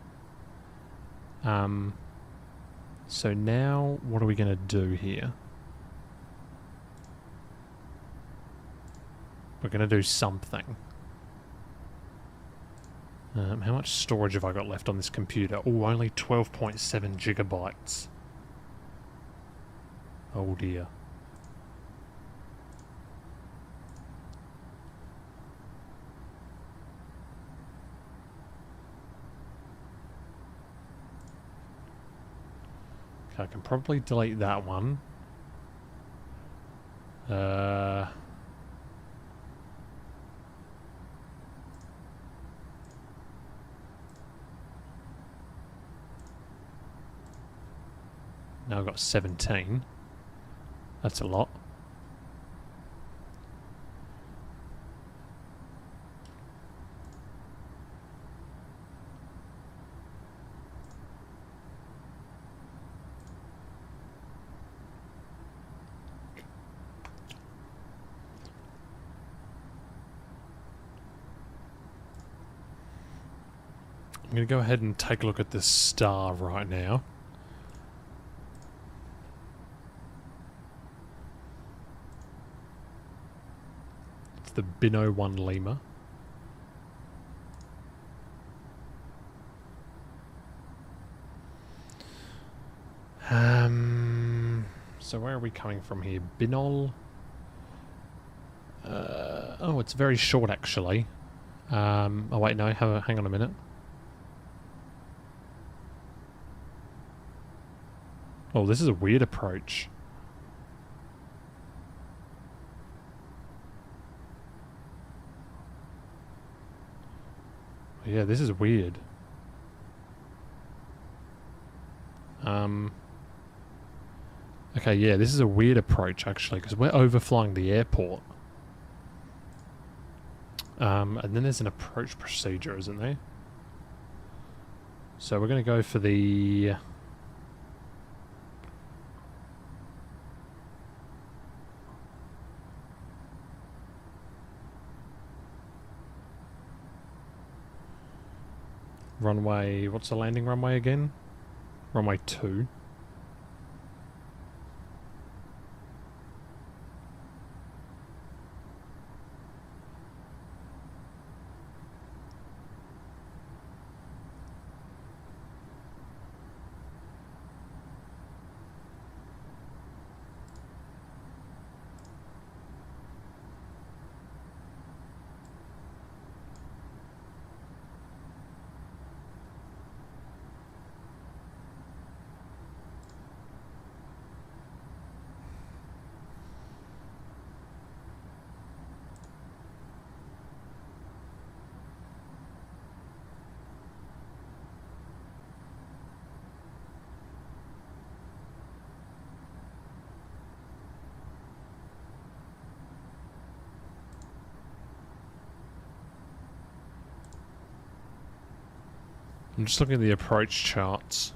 So now, what are we going to do here? We're going to do something. How much storage have I got left on this computer? Oh, only 12.7 gigabytes. Oh dear. Okay, I can probably delete that one. Now I've got 17. That's a lot. I'm going to go ahead and take a look at this star right now. It's the Bino 1 Lima. So where are we coming from here? Binol? Oh, it's very short actually. Oh wait, no, hang on a minute. Oh, this is a weird approach. Yeah, this is weird. Okay, yeah, this is a weird approach actually, because we're overflying the airport. And then there's an approach procedure, isn't there? So we're going to go for the... runway... What's the landing runway again? Runway 2. I'm just looking at the approach charts.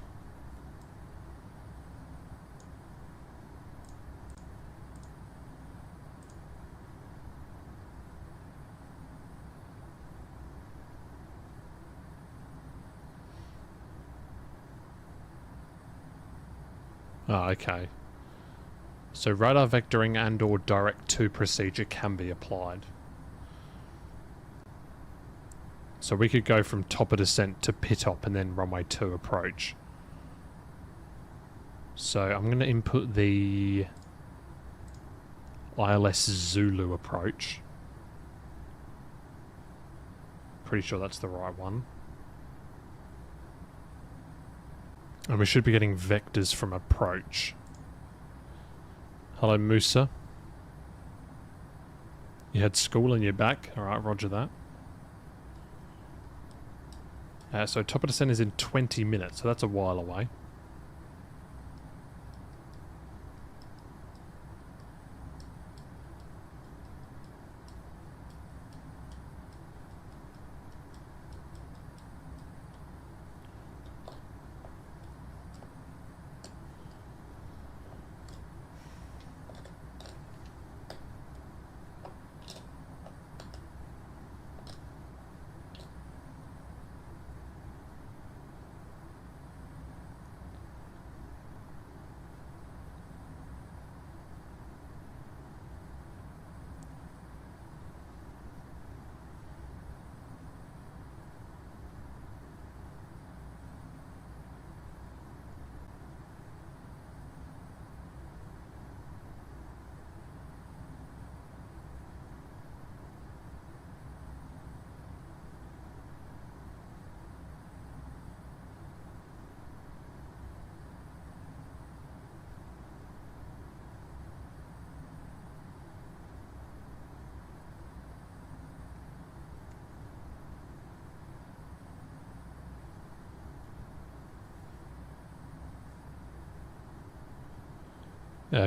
Oh, okay. So radar vectoring and or direct to procedure can be applied. So we could go from top of descent to pit op and then runway 2 approach. So I'm going to input the ILS Zulu approach. Pretty sure that's the right one. And we should be getting vectors from approach. Hello, Musa. You had school and you're back. Alright, roger that. So top of descent is in 20 minutes, so that's a while away.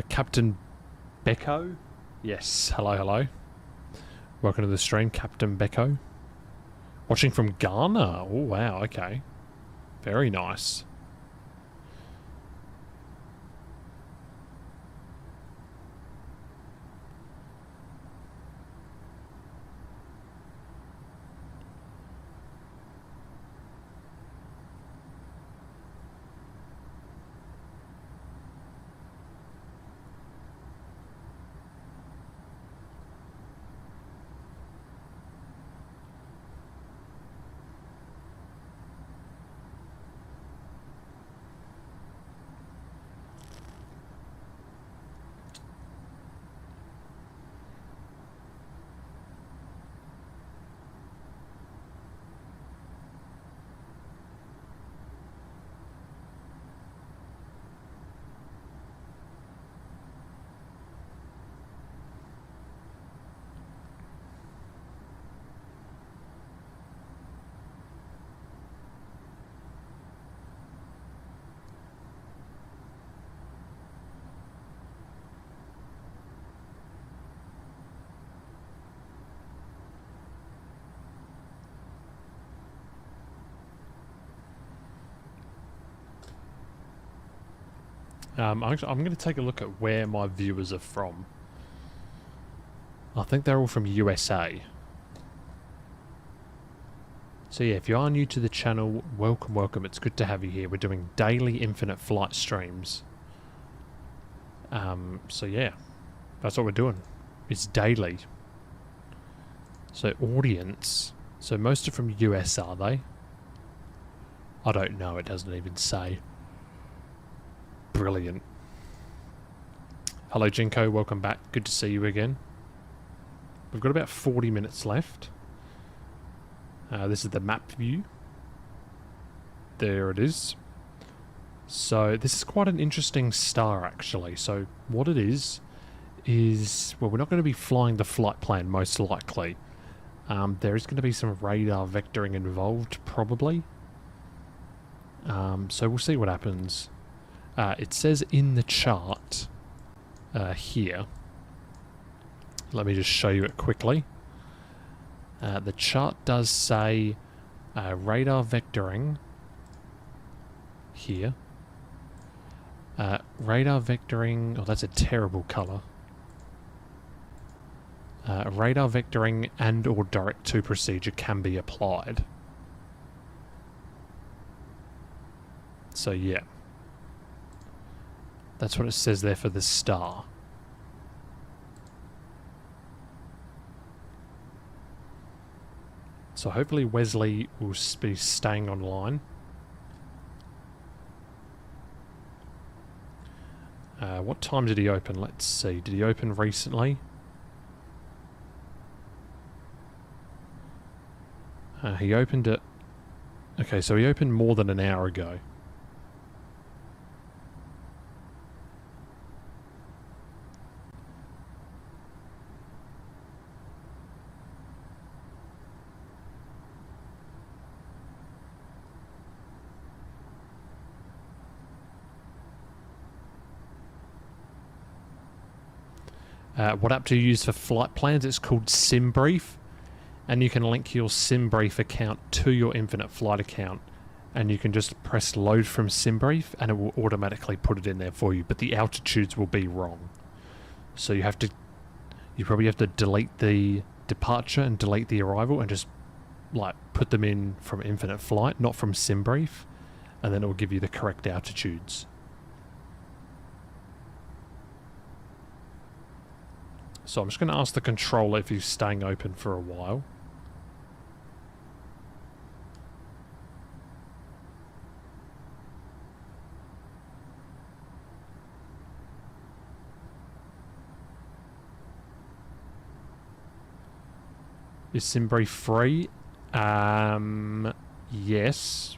Captain Becco? Yes, hello, hello. Welcome to the stream, Captain Becco. Watching from Ghana. Oh, wow, okay. Very nice. I'm going to take a look at where my viewers are from. I think they're all from USA. So yeah, if you are new to the channel, welcome, welcome. It's good to have you here. We're doing daily infinite flight streams. So yeah, that's what we're doing. It's daily. So audience. So most are from US, are they? I don't know. It doesn't even say. Brilliant. Hello Jinko, welcome back. Good to see you again. We've got about 40 minutes left. This is the map view. There it is. So this is quite an interesting star actually. So what it is, well, we're not going to be flying the flight plan most likely. There is going to be some radar vectoring involved probably. So we'll see what happens. It says in the chart here, let me just show you it quickly. The chart does say radar vectoring here. Radar vectoring, oh that's a terrible colour. Radar vectoring and or direct to procedure can be applied. So yeah. That's what it says there for the star. So hopefully Wesley will be staying online. What time did he open? Let's see. Did he open recently? He opened it... Okay, so he opened more than an hour ago. What app do you use for flight plans? It's called SimBrief, and you can link your SimBrief account to your Infinite Flight account, and you can just press load from SimBrief and it will automatically put it in there for you, but the altitudes will be wrong. So you probably have to delete the departure and delete the arrival and just like put them in from Infinite Flight, not from SimBrief, and then it will give you the correct altitudes. So I'm just going to ask the controller if he's staying open for a while. Is SimBrief free? Yes.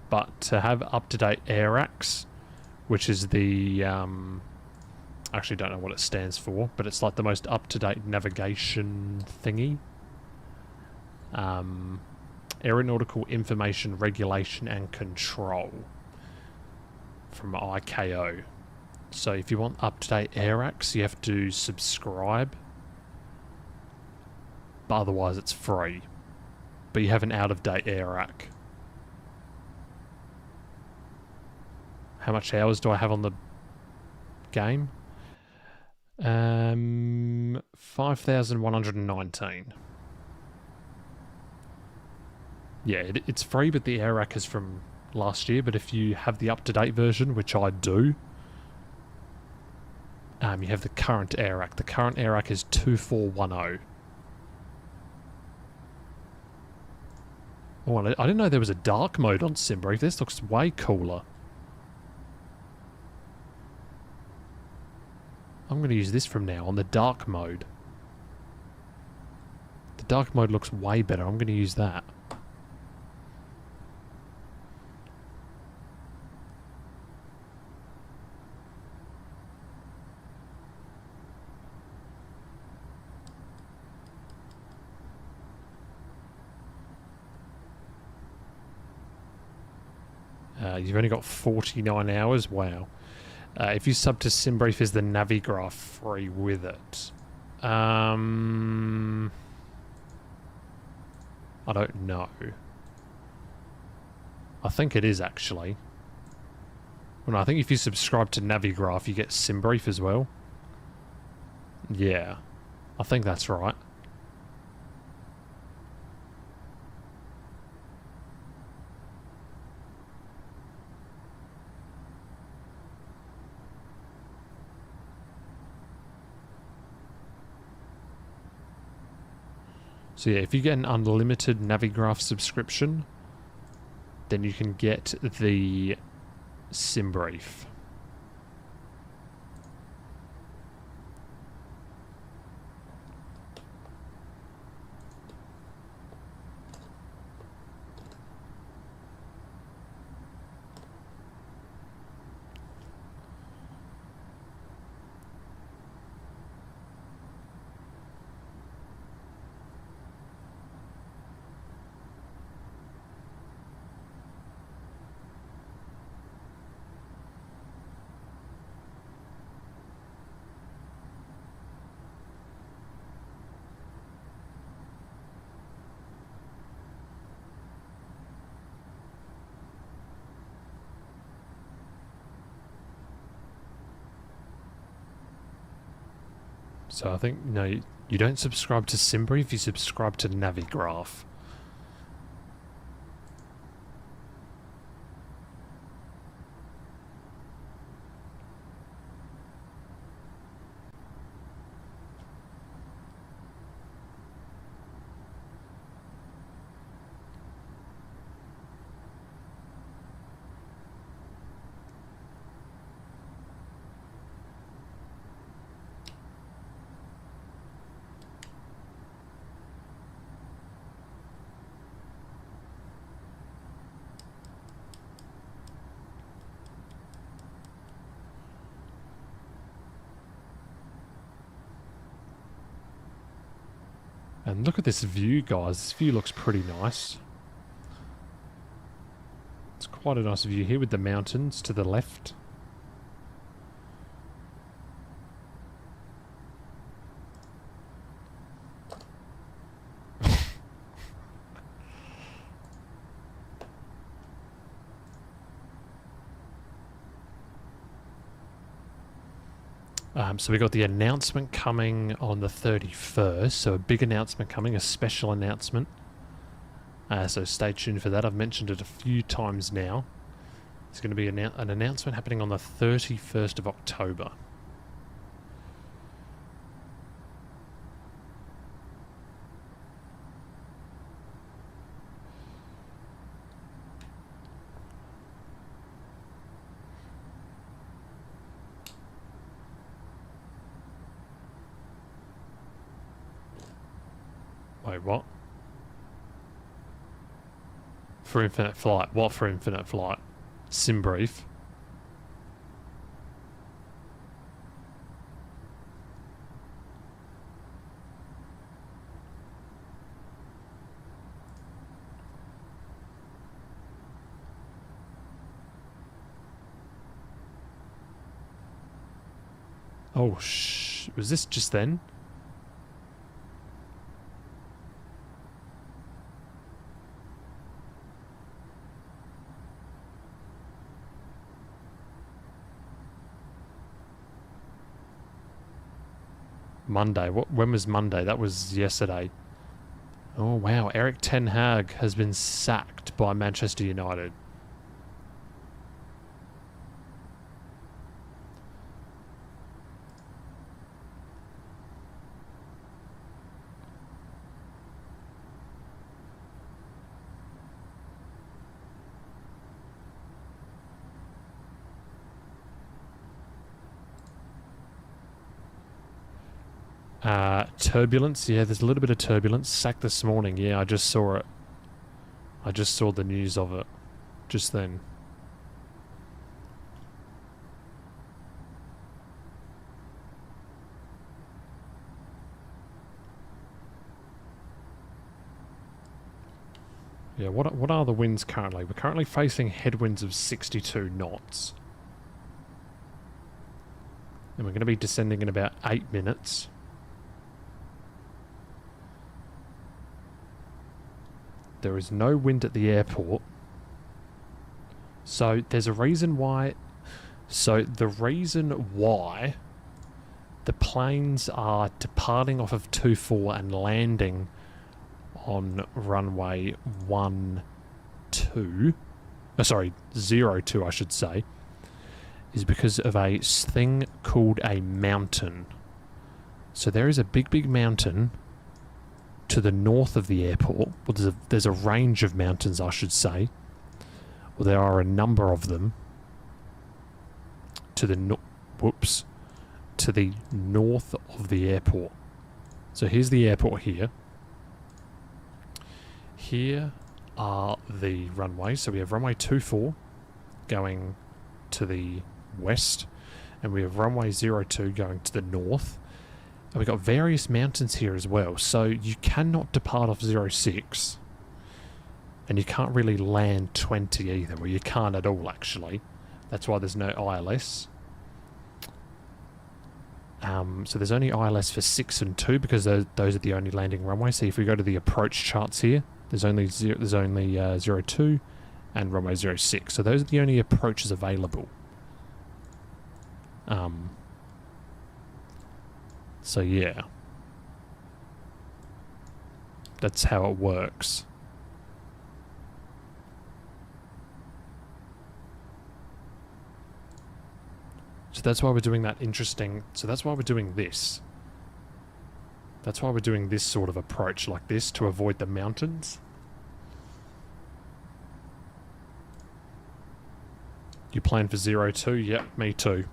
But to have up-to-date AirAx, which is the... I actually don't know what it stands for, but it's like the most up-to-date navigation thingy. Aeronautical Information Regulation and Control from ICAO. So if you want up-to-date AirAx, you have to subscribe. But otherwise it's free. But you have an out-of-date AirAx. How much hours do I have on the game? 5,119. Yeah, it's free, but the AirAx is from last year. But if you have the up-to-date version, which I do, you have the current AirAx. The current AirAx is 2410. Oh, I didn't know there was a dark mode on SimBrief. This looks way cooler. I'm going to use this from now on, the dark mode. The dark mode looks way better. I'm going to use that. You've only got 49 hours. Wow. If you sub to SimBrief, is the Navigraph free with it? I don't know. I think it is, actually. Well, no, I think if you subscribe to Navigraph, you get SimBrief as well. Yeah. I think that's right. So yeah, if you get an unlimited Navigraph subscription, then you can get the SimBrief. So I think, no, you don't subscribe to SimBrief, you subscribe to Navigraph. And look at this view, guys. This view looks pretty nice. It's quite a nice view here with the mountains to the left. So we got the announcement coming on the 31st. So a big announcement coming, a special announcement. So stay tuned for that. I've mentioned it a few times now. It's going to be an announcement happening on the 31st of October. Wait, what? For infinite flight. What for infinite flight? Sim brief. Oh, was this just then? Monday. When was Monday? That was yesterday. Oh, wow. Eric Ten Hag has been sacked by Manchester United. Turbulence. Yeah, there's a little bit of turbulence. Sacked this morning. Yeah, I just saw it. I just saw the news of it just then. Yeah, what are the winds currently? We're currently facing headwinds of 62 knots. And we're going to be descending in about 8 minutes. There is no wind at the airport. So there's a reason why... So the reason why the planes are departing off of 24 and landing on runway 02... sorry, 02 I should say, is because of a thing called a mountain. So there is a big mountain to the north of the airport. Well, there's a range of mountains, I should say. Well, there are a number of them to the to the north of the airport. So here's the airport here. Here are the runways. So we have runway 24 going to the west, and we have runway 02 going to the north. And we've got various mountains here as well, so you cannot depart off 06. And you can't really land 20 either. Well, you can't at all, actually. That's why there's no ILS. So there's only ILS for 6 and 2, because those are the only landing runways. So if we go to the approach charts here, there's only 02 and runway 06. So those are the only approaches available. So yeah, that's how it works. So that's why we're doing that interesting. So that's why we're doing this. That's why we're doing this sort of approach like this, to avoid the mountains. You plan for 02? Yep, me too.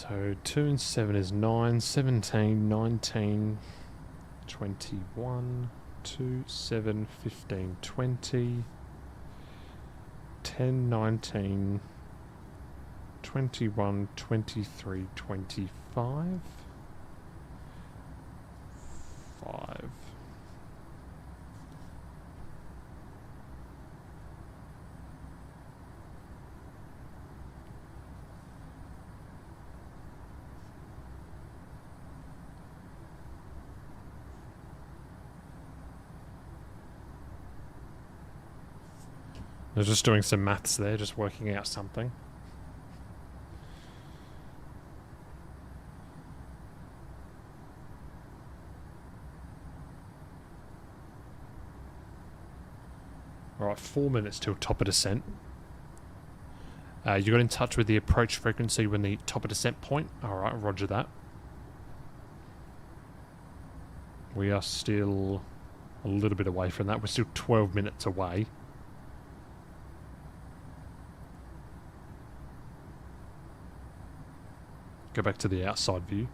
So 2 and 7 is 9, 17, 19, 21, 2, 7, 15, 20, 10, 19, 21, 23, 25, 5. I was just doing some maths there, just working out something. Alright, 4 minutes till top of descent. You got in touch with the approach frequency when the top of descent point? Alright, roger that. We are still a little bit away from that. We're still 12 minutes away. Go back to the outside view.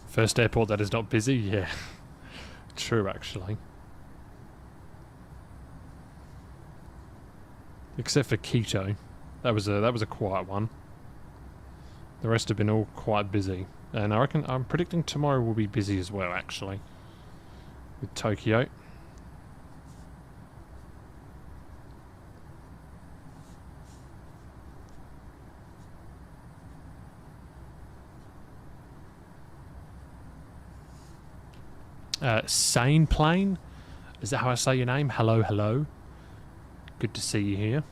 First airport that is not busy? Yeah. True, actually. Except for Quito. That was a quiet one. The rest have been all quite busy. And I'm predicting tomorrow will be busy as well, actually. With Tokyo. Sane Plane? Is that how I say your name? Hello, hello. Good to see you here.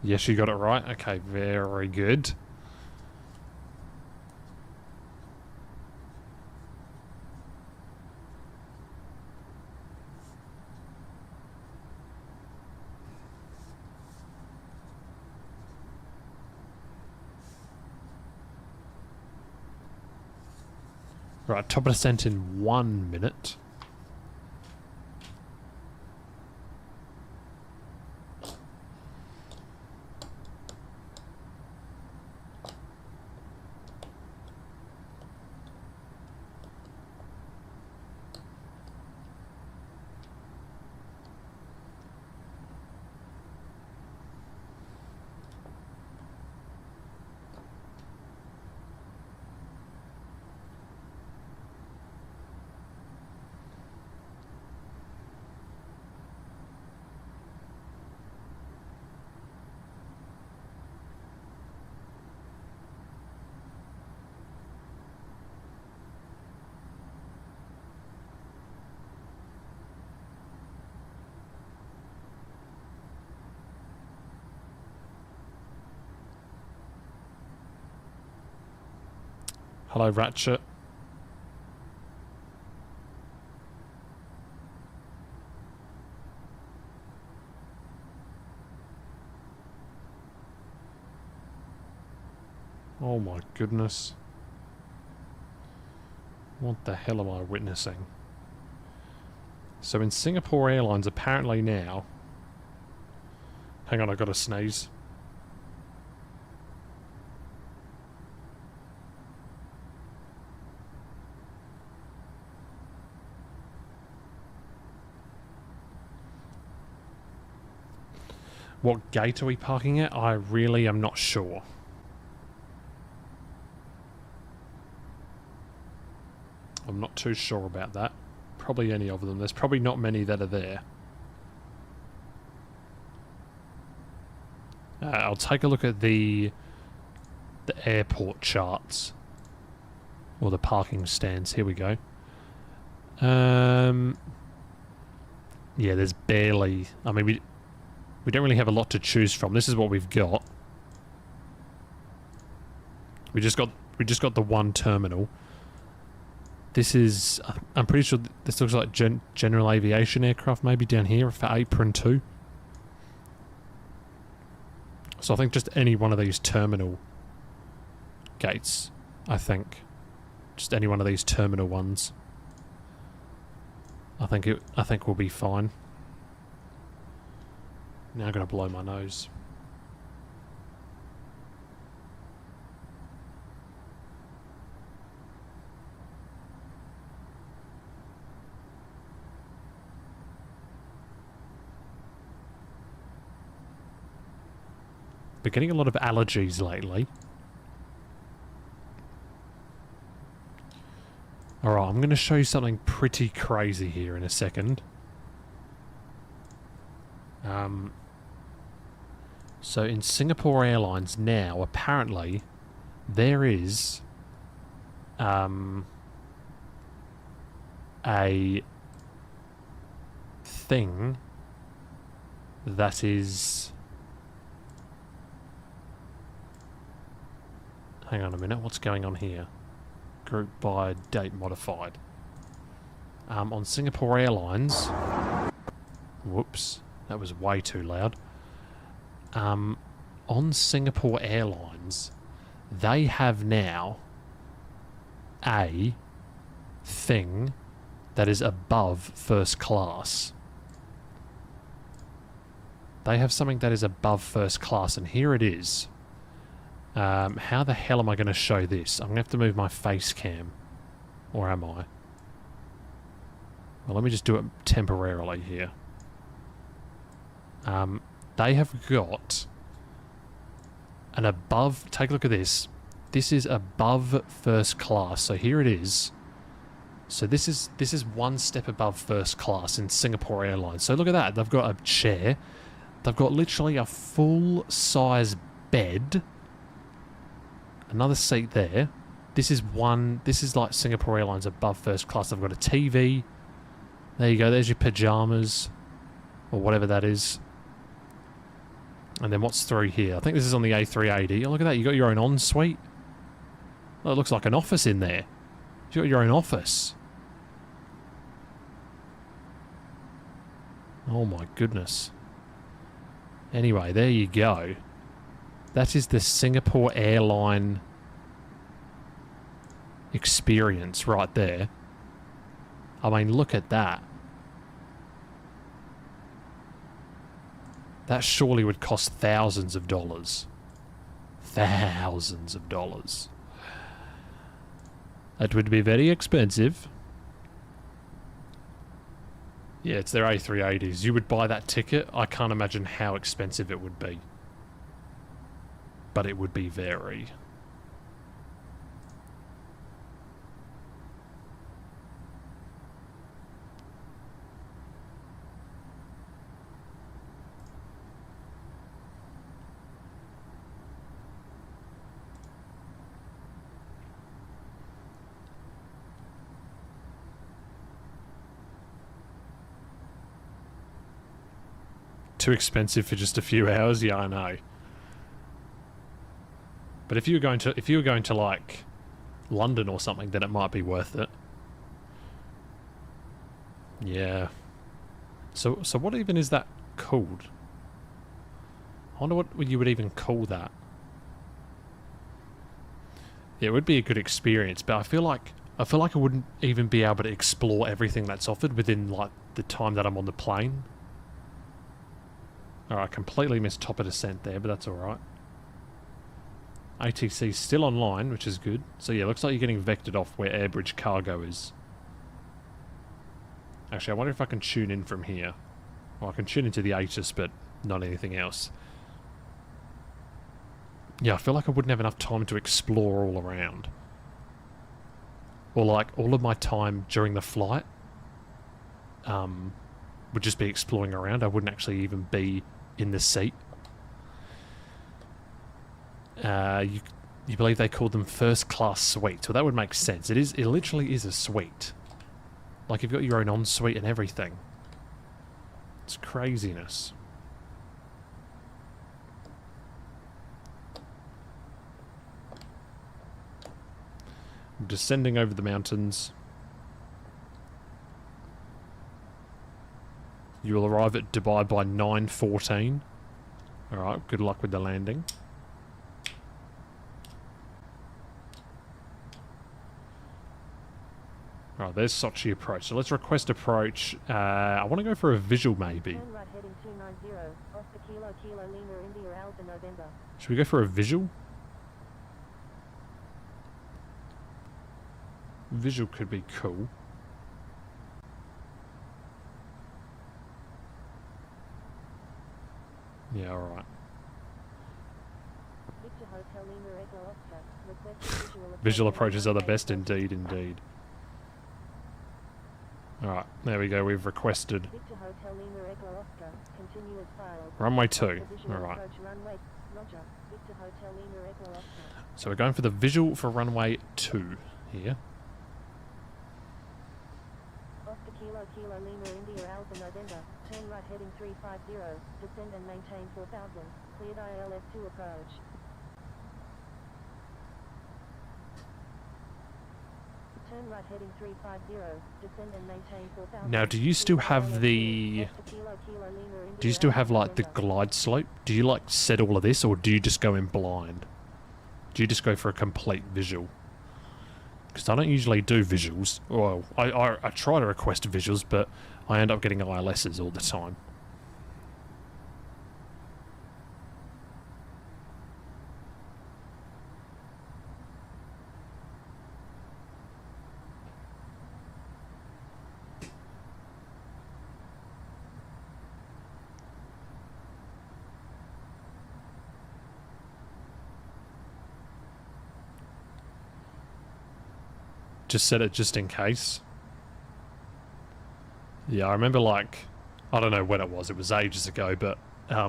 Yes, you got it right. Okay, very good. Right, top of descent in 1 minute. Hello, Ratchet. Oh my goodness. What the hell am I witnessing? So in Singapore Airlines apparently now... Hang on, I gotta sneeze. What gate are we parking at? I really am not sure. I'm not too sure about that. Probably any of them. There's probably not many that are there. I'll take a look at the airport charts. Or the parking stands. Here we go. Yeah, there's barely... I mean, we don't really have a lot to choose from. This is what we've got. We just got the one terminal. This is... I'm pretty sure this looks like general aviation aircraft maybe down here for apron 2. So I think just any one of these terminal gates, I think. Just any one of these terminal ones. I think we'll be fine. Now I'm gonna blow my nose. Been getting a lot of allergies lately. Alright, I'm going to show you something pretty crazy here in a second. So in Singapore Airlines now, apparently, there is a thing that is... Hang on a minute, what's going on here? Group by date modified. On Singapore Airlines... Whoops, that was way too loud. On Singapore Airlines, they have now a thing that is above first class. They have something that is above first class, and here it is. How the hell am I going to show this? I'm going to have to move my face cam. Or am I? Well, let me just do it temporarily here. They have got an above... Take a look at this. This is above first class. So here it is. So this is one step above first class in Singapore Airlines. So look at that. They've got a chair. They've got literally a full-size bed. Another seat there. This is like Singapore Airlines above first class. They've got a TV. There you go. There's your pajamas. Or whatever that is. And then what's through here? I think this is on the A380. Oh, look at that. You got your own ensuite. Oh, it looks like an office in there. You got your own office. Oh my goodness. Anyway, there you go. That is the Singapore Airline experience right there. I mean, look at that. That surely would cost thousands of dollars. Thousands of dollars. That would be very expensive. Yeah, it's their A380s. You would buy that ticket. I can't imagine how expensive it would be. But it would be very. Too expensive for just a few hours? Yeah, I know. But if you were going to like London or something, then it might be worth it. Yeah. So what even is that called? I wonder what you would even call that. Yeah, it would be a good experience, but I feel like I wouldn't even be able to explore everything that's offered within like the time that I'm on the plane. Alright, completely missed top of descent there, but that's alright. ATC's still online, which is good. So yeah, looks like you're getting vectored off where Airbridge Cargo is. Actually, I wonder if I can tune in from here. Well, I can tune into the ATIS, but not anything else. Yeah, I feel like I wouldn't have enough time to explore all around. Or like, all of my time during the flight would just be exploring around. I wouldn't actually even be in the seat. You believe they called them first class suites. Well, that would make sense. It literally is a suite. Like, you've got your own ensuite and everything. It's craziness. I'm descending over the mountains. You will arrive at Dubai by 9:14. Alright, good luck with the landing. Alright, there's Sochi approach. So let's request approach. I want to go for a visual maybe. Turn right heading 290, Oscar Kilo Kilo Lima India Alpha November. Should we go for a visual? Visual could be cool. Yeah, alright. Victor Hotel Lima Echo Oscar. Request Visual approaches are the best indeed, indeed. Alright, there we go, we've requested Victor Hotel Lima Echo Oscar. Continue as filed. runway 2. Visual Alright, approach runway. Roger. Victor Hotel Lima Echo Oscar. so we're going for the visual for runway 2 here. Oscar Kilo Kilo Lima India Alpha November. Turn right heading 350. Descend and maintain 4000. Cleared ILS2 approach. Turn right heading 350. Descend and maintain 4000. Now, do you still have the... Do you still have, like, the glide slope? Do you, like, set all of this, or do you just go in blind? Do you just go for a complete visual? Because I don't usually do visuals. Well, I try to request visuals, but I end up getting ILSs all the time. Just set it just in case. Yeah, I remember, like, I don't know when it was ages ago, but I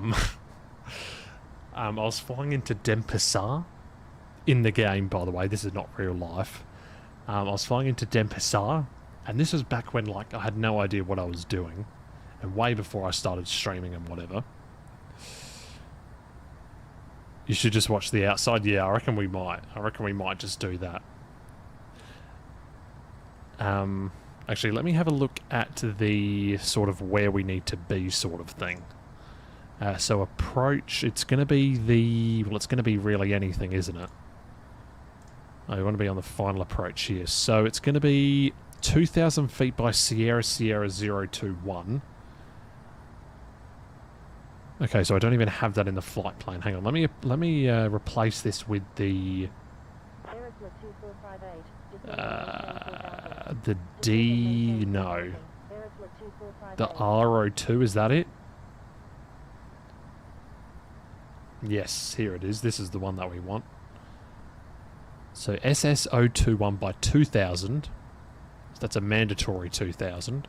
was flying into Denpasar in the game, by the way. This is not real life. I was flying into Denpasar, and this was back when, like, I had no idea what I was doing, and way before I started streaming and whatever. You should just watch the outside. Yeah, I reckon we might. I reckon we might just do that. Actually, let me have a look at the sort of where we need to be sort of thing. So approach, it's going to be the... Well, it's going to be really anything, isn't it? I want to be on the final approach here. So it's going to be 2,000 feet by Sierra Sierra 021. Okay, so I don't even have that in the flight plan. Hang on, let me replace this with the... Aeroflot 2458. The D... No. The RO2, is that it? Yes, here it is. This is the one that we want. So SS021 by 2,000. So that's a mandatory 2,000.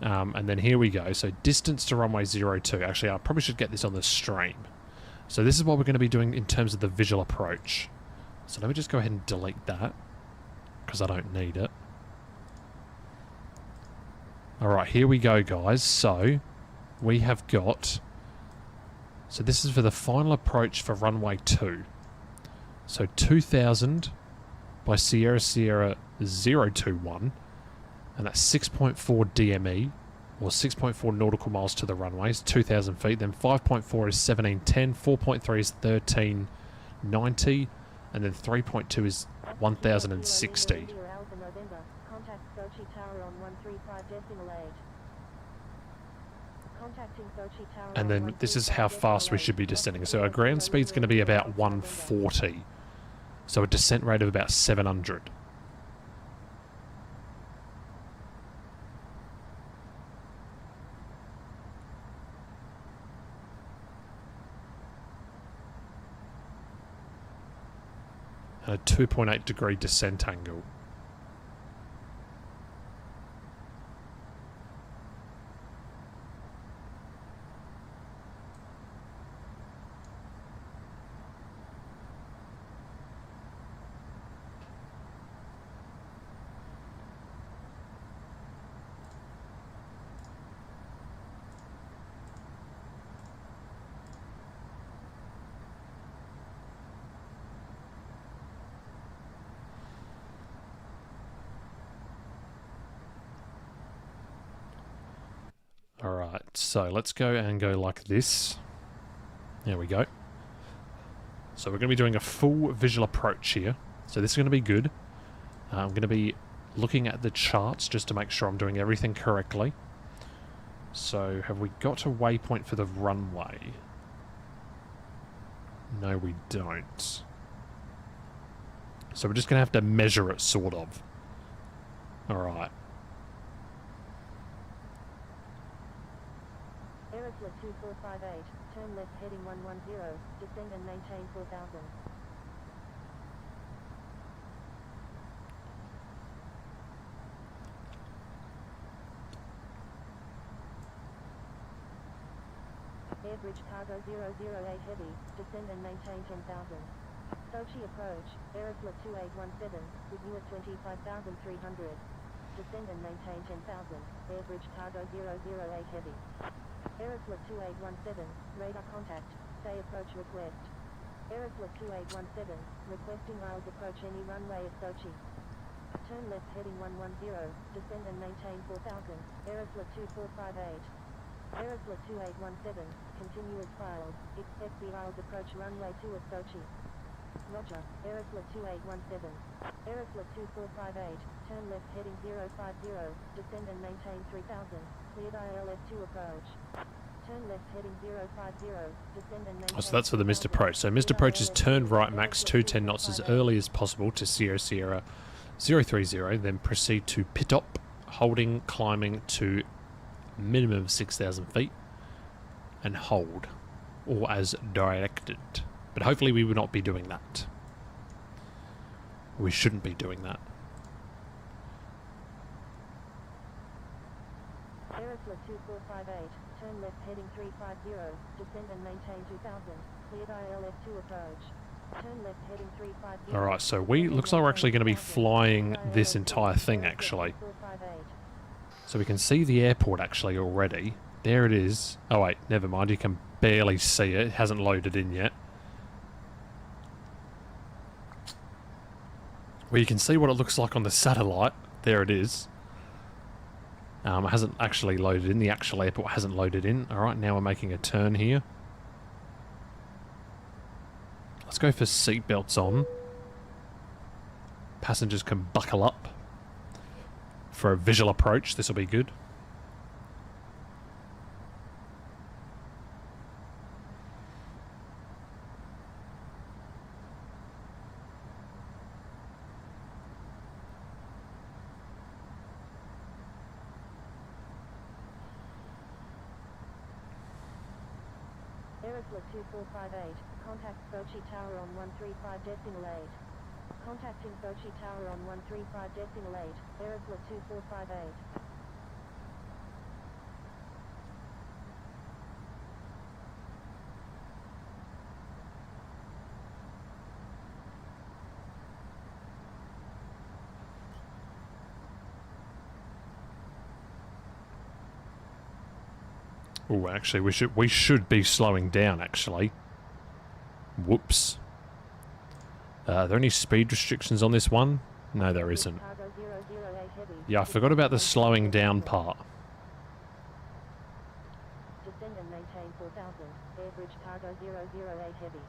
And then here we go. So distance to runway 02. Actually, I probably should get this on the stream. So this is what we're going to be doing in terms of the visual approach. So let me just go ahead and delete that, because I don't need it. Alright, here we go, guys. So we have got... So this is for the final approach for runway 2. So 2,000 by Sierra Sierra 021. And that's 6.4 DME, or 6.4 nautical miles to the runways, 2,000 feet. Then 5.4 is 1710, 4.3 is 1390, and then 3.2 is 1,060. Contact Sochi Tower on 135.8. Contacting Sochi Tower. And then this is how fast we should be descending. So our ground speed's going to be about 140. So a descent rate of about 700. and a 2.8 degree descent angle. Alright, so let's go like this. There we go. So we're going to be doing a full visual approach here. So this is going to be good. I'm going to be looking at the charts just to make sure I'm doing everything correctly. So have we got a waypoint for the runway? No, we don't. So we're just going to have to measure it, sort of. Alright. Aeroflot 2458, turn left heading 110, descend and maintain 4000. Airbridge cargo 008 heavy, descend and maintain 10,000. Sochi approach, Aeroflot 2817, with you at 25,300. Descend and maintain 10,000, Airbridge cargo 008 heavy. Aeroflot 2817, radar contact, say approach request. Aeroflot 2817, requesting miles approach any runway at Sochi. Turn left heading 110, descend and maintain 4000, Aeroflot 2458. Aeroflot 2817, continue as filed, expect the miles approach runway 2 at Sochi. Roger, Aeroflot 2817. Aeroflot 2458, turn left heading 050, descend and maintain 3000, cleared ILS 2 approach. Turn left heading 050, descend and maintain. Oh, so that's for the missed approach. So missed approach is turn right max 210 knots as early as possible to Sierra 030, then proceed to pit up, holding, climbing to minimum of 6,000 feet, and hold, or as directed. But hopefully we will not be doing that. We shouldn't be doing that. Aeroflot 2458, turn left heading 350, descend and maintain 2000, cleared ILS 2 approach. Turn left heading 350. Alright, so looks like we're actually going to be flying this entire thing actually. So we can see the airport actually already. There it is. Oh wait, never mind, you can barely see it. It hasn't loaded in yet. Well, you can see what it looks like on the satellite. There it is. It hasn't actually loaded in. The actual airport hasn't loaded in. Alright, now we're making a turn here. Let's go for seatbelts on. Passengers can buckle up. For a visual approach, this will be good. Aeroflot 2458, contact Sochi Tower on 135.8. Contacting Sochi Tower on 135.8, Aeroflot 2458. Oh, actually, we should be slowing down, actually. Whoops. Are there any speed restrictions on this one? No, there isn't. Yeah, I forgot about the slowing down part. Descend and maintain 4000, Airbridge cargo 008 heavy.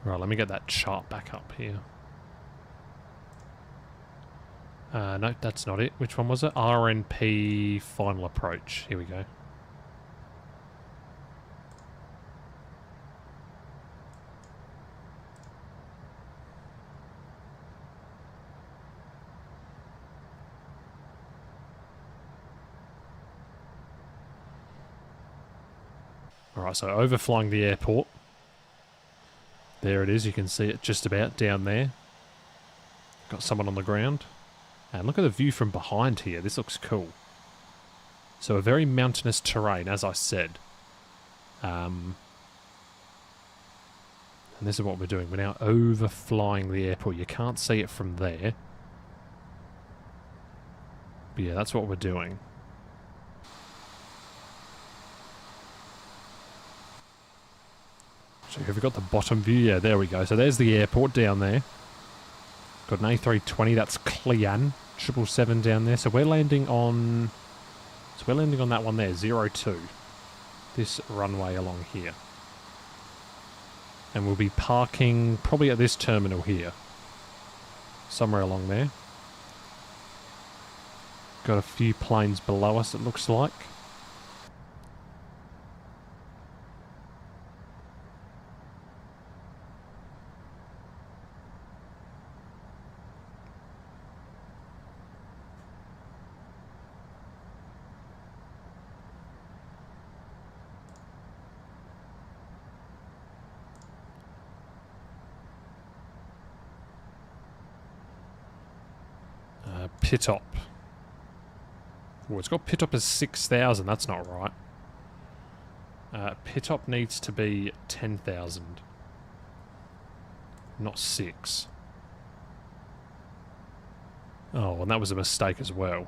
Right, let me get that chart back up here. No, that's not it. Which one was it? RNP final approach. Here we go. Alright, so overflying the airport. There it is, you can see it just about down there. Got someone on the ground. And look at the view from behind here, this looks cool. So a very mountainous terrain, as I said. And this is what we're doing. We're now overflying the airport. You can't see it from there. But yeah, that's what we're doing. So have we got the bottom view? Yeah, there we go. So there's the airport down there. Got an A320, that's Clean. 777 down there. So we're landing on... So we're landing on that one there, 02. This runway along here. And we'll be parking probably at this terminal here. Somewhere along there. Got a few planes below us, it looks like. Pitop. Oh, it's got Pitop as 6,000. That's not right. Pitop needs to be 10,000. Not 6. Oh, and that was a mistake as well.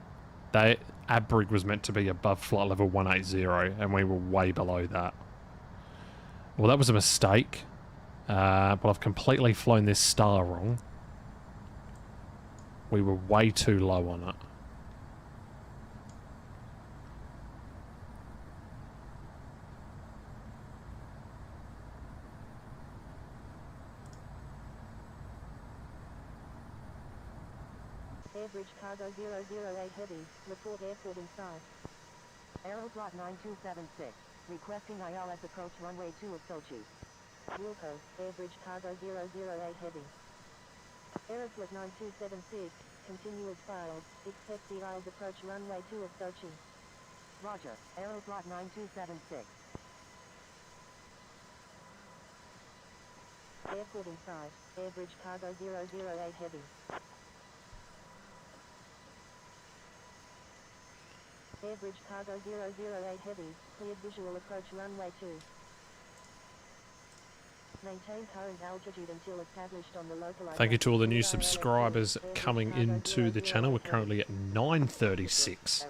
Abrig was meant to be above flight level 180, and we were way below that. Well, that was a mistake. But I've completely flown this star wrong. We were way too low on it. Airbridge Cargo 008 Heavy, report airport in sight. Aeroflot 9276, requesting ILS approach runway 2 of Sochi. Wilco, Airbridge Cargo 008 Heavy. Aeroflot 9276, continuous files, expect the ILS approach runway 2 of Sochi. Roger, Aeroflot 9276. Airport in sight, Airbridge Cargo 008 Heavy. Airbridge Cargo 008 Heavy, cleared visual approach runway 2. Maintain current altitude until established on the localized... Thank you to all the new subscribers coming into the channel. We're currently at 936.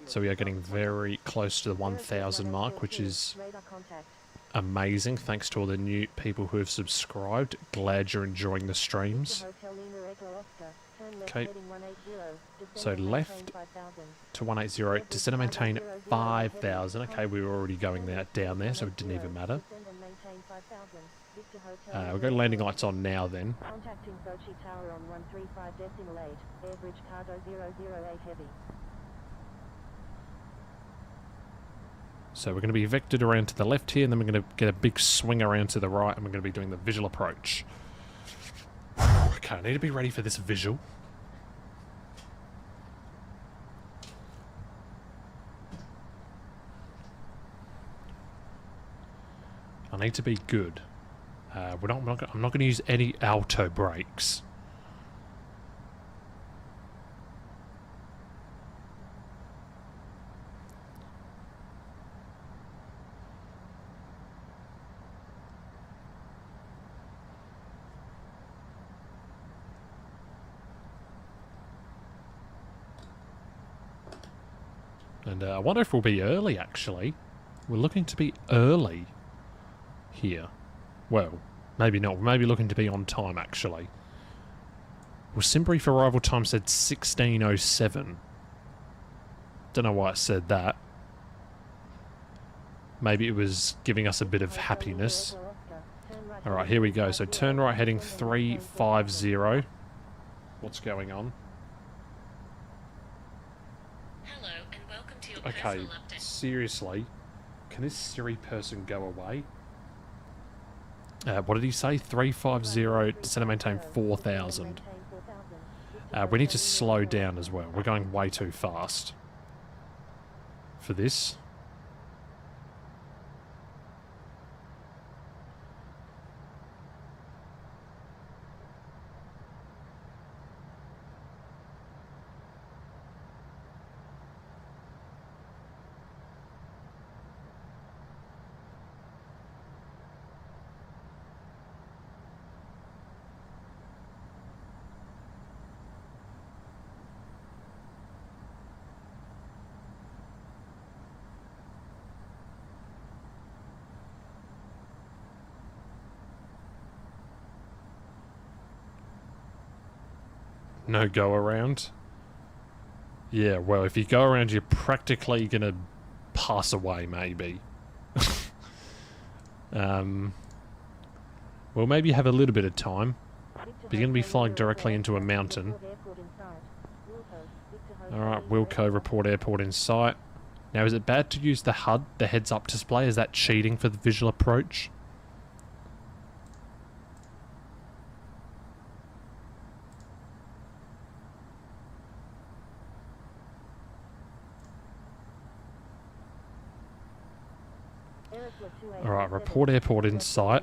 So we are getting very close to the 1,000 mark, which is amazing. Thanks to all the new people who have subscribed. Glad you're enjoying the streams. Okay, so left to 180, descend and maintain 5,000. Okay, we were already going down there, so it didn't even matter. We've got landing lights on now then. Contacting Sochi Tower on 135.8, Airbridge Cargo 008 Heavy. So we're going to be vectored around to the left here, and then we're going to get a big swing around to the right, and we're going to be doing the visual approach. Okay, I need to be ready for this visual. I need to be good. I'm not going to use any auto brakes. And I wonder if we'll be early, actually. We're looking to be early here. Well, maybe not. We may be looking to be on time, actually. Well, Simbury for arrival time said 16:07. Don't know why it said that. Maybe it was giving us a bit of happiness. Alright, here we go. So turn right heading 350. What's going on? Hello and welcome to your Okay, personal update. seriously? Can this Siri person go away? What did he say? 350, descend and maintain 4,000. We need to slow down as well. We're going way too fast for this. No go around. Yeah, well, if you go around, you're practically gonna pass away, maybe. Well, maybe you have a little bit of time. But you're gonna be flying directly into a mountain. Alright, Wilco, report airport in sight. Now, is it bad to use the HUD, the heads-up display? Is that cheating for the visual approach? Alright, report airport in sight.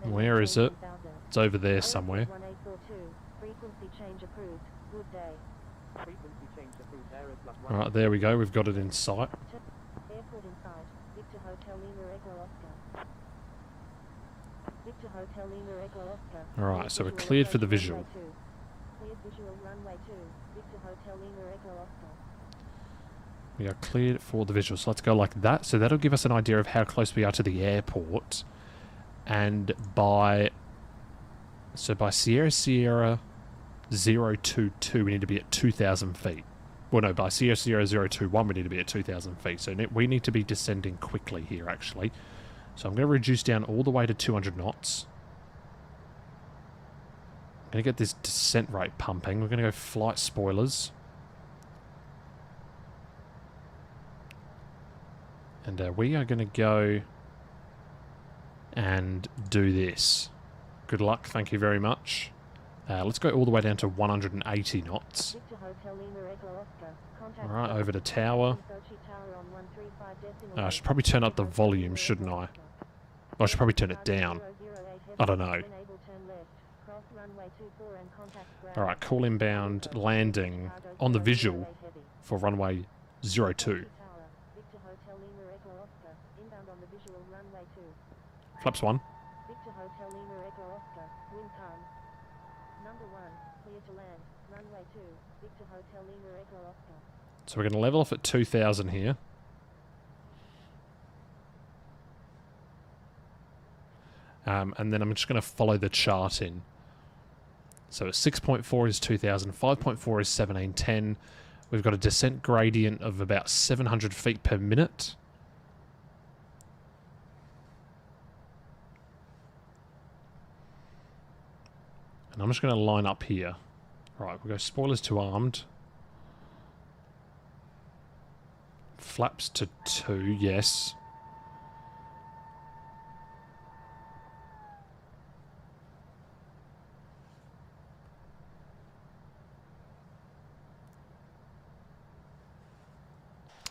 Where is it? It's over there somewhere. Alright, there we go. We've got it in sight. Alright, so we're cleared for the visual. We are cleared for the visual. So let's go like that. So that'll give us an idea of how close we are to the airport. And by Sierra 022, we need to be at 2,000 feet. Well, no, by Sierra 021, we need to be at 2,000 feet. So we need to be descending quickly here, actually. So I'm going to reduce down all the way to 200 knots. I'm going to get this descent rate pumping. We're going to go flight spoilers. And we are going to go and do this. Good luck, thank you very much. Let's go all the way down to 180 knots. Alright, over to tower. I should probably turn up the volume, shouldn't I? I should probably turn it down. I don't know. Alright, call inbound landing on the visual for runway 02. Flaps 1. Victor Hotel Lima Echo Oscar, wind calm. Number 1, clear to land, runway 2, Victor Hotel Lima Echo Oscar. So we're going to level off at 2,000 here. And then I'm just going to follow the chart in. So 6.4 is 2,000, 5.4 is 1710. We've got a descent gradient of about 700 feet per minute. And I'm just going to line up here. Right, we'll go spoilers to armed. Flaps to 2, yes.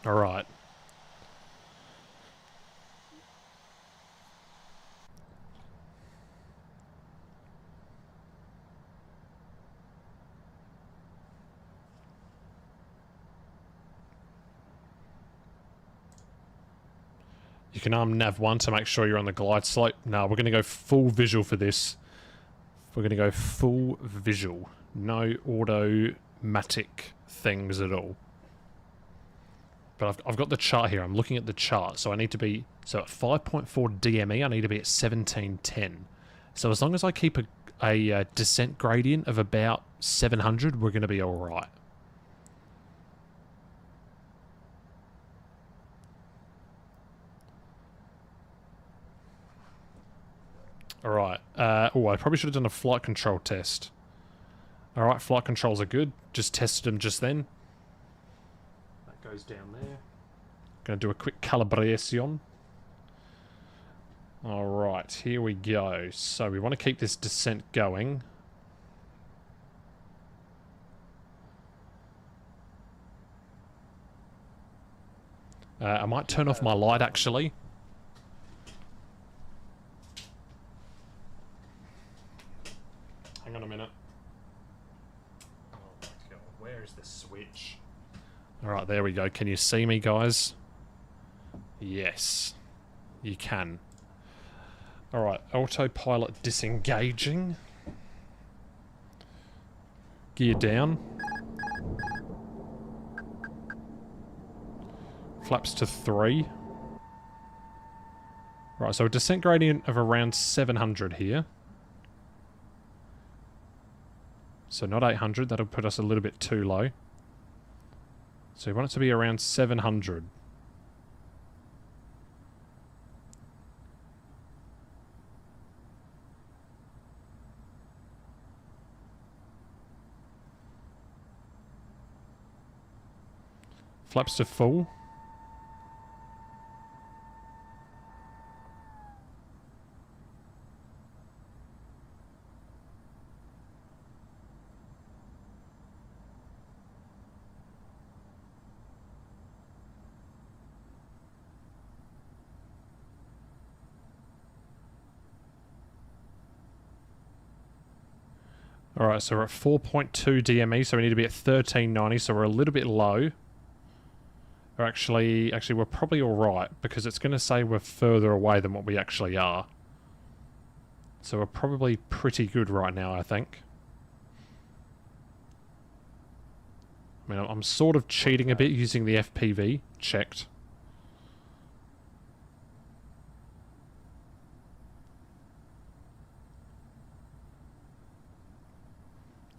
Alright. You can arm nav 1 to make sure you're on the glide slope. No, we're going to go full visual for this. We're going to go full visual. No automatic things at all. But I've got the chart here. I'm looking at the chart. So I need to be... So at 5.4 DME, I need to be at 1710. So as long as I keep a descent gradient of about 700, we're going to be alright. Alright. Oh, I probably should have done a flight control test. Alright, flight controls are good. Just tested them just then. That goes down there. Gonna do a quick calibration. Alright, here we go. So we want to keep this descent going. I might turn off my light actually. Hang on a minute. Oh my god, where is the switch? Alright, there we go. Can you see me, guys? Yes, you can. Alright, autopilot disengaging. Gear down. Flaps to 3. Right, so a descent gradient of around 700 here. So not 800, that'll put us a little bit too low. So we want it to be around 700. Flaps to full. Alright, so we're at 4.2 DME, so we need to be at 1390, so we're a little bit low. Or actually we're probably alright, because it's going to say we're further away than what we actually are. So we're probably pretty good right now, I think. I mean, I'm sort of cheating a bit using the FPV. Checked.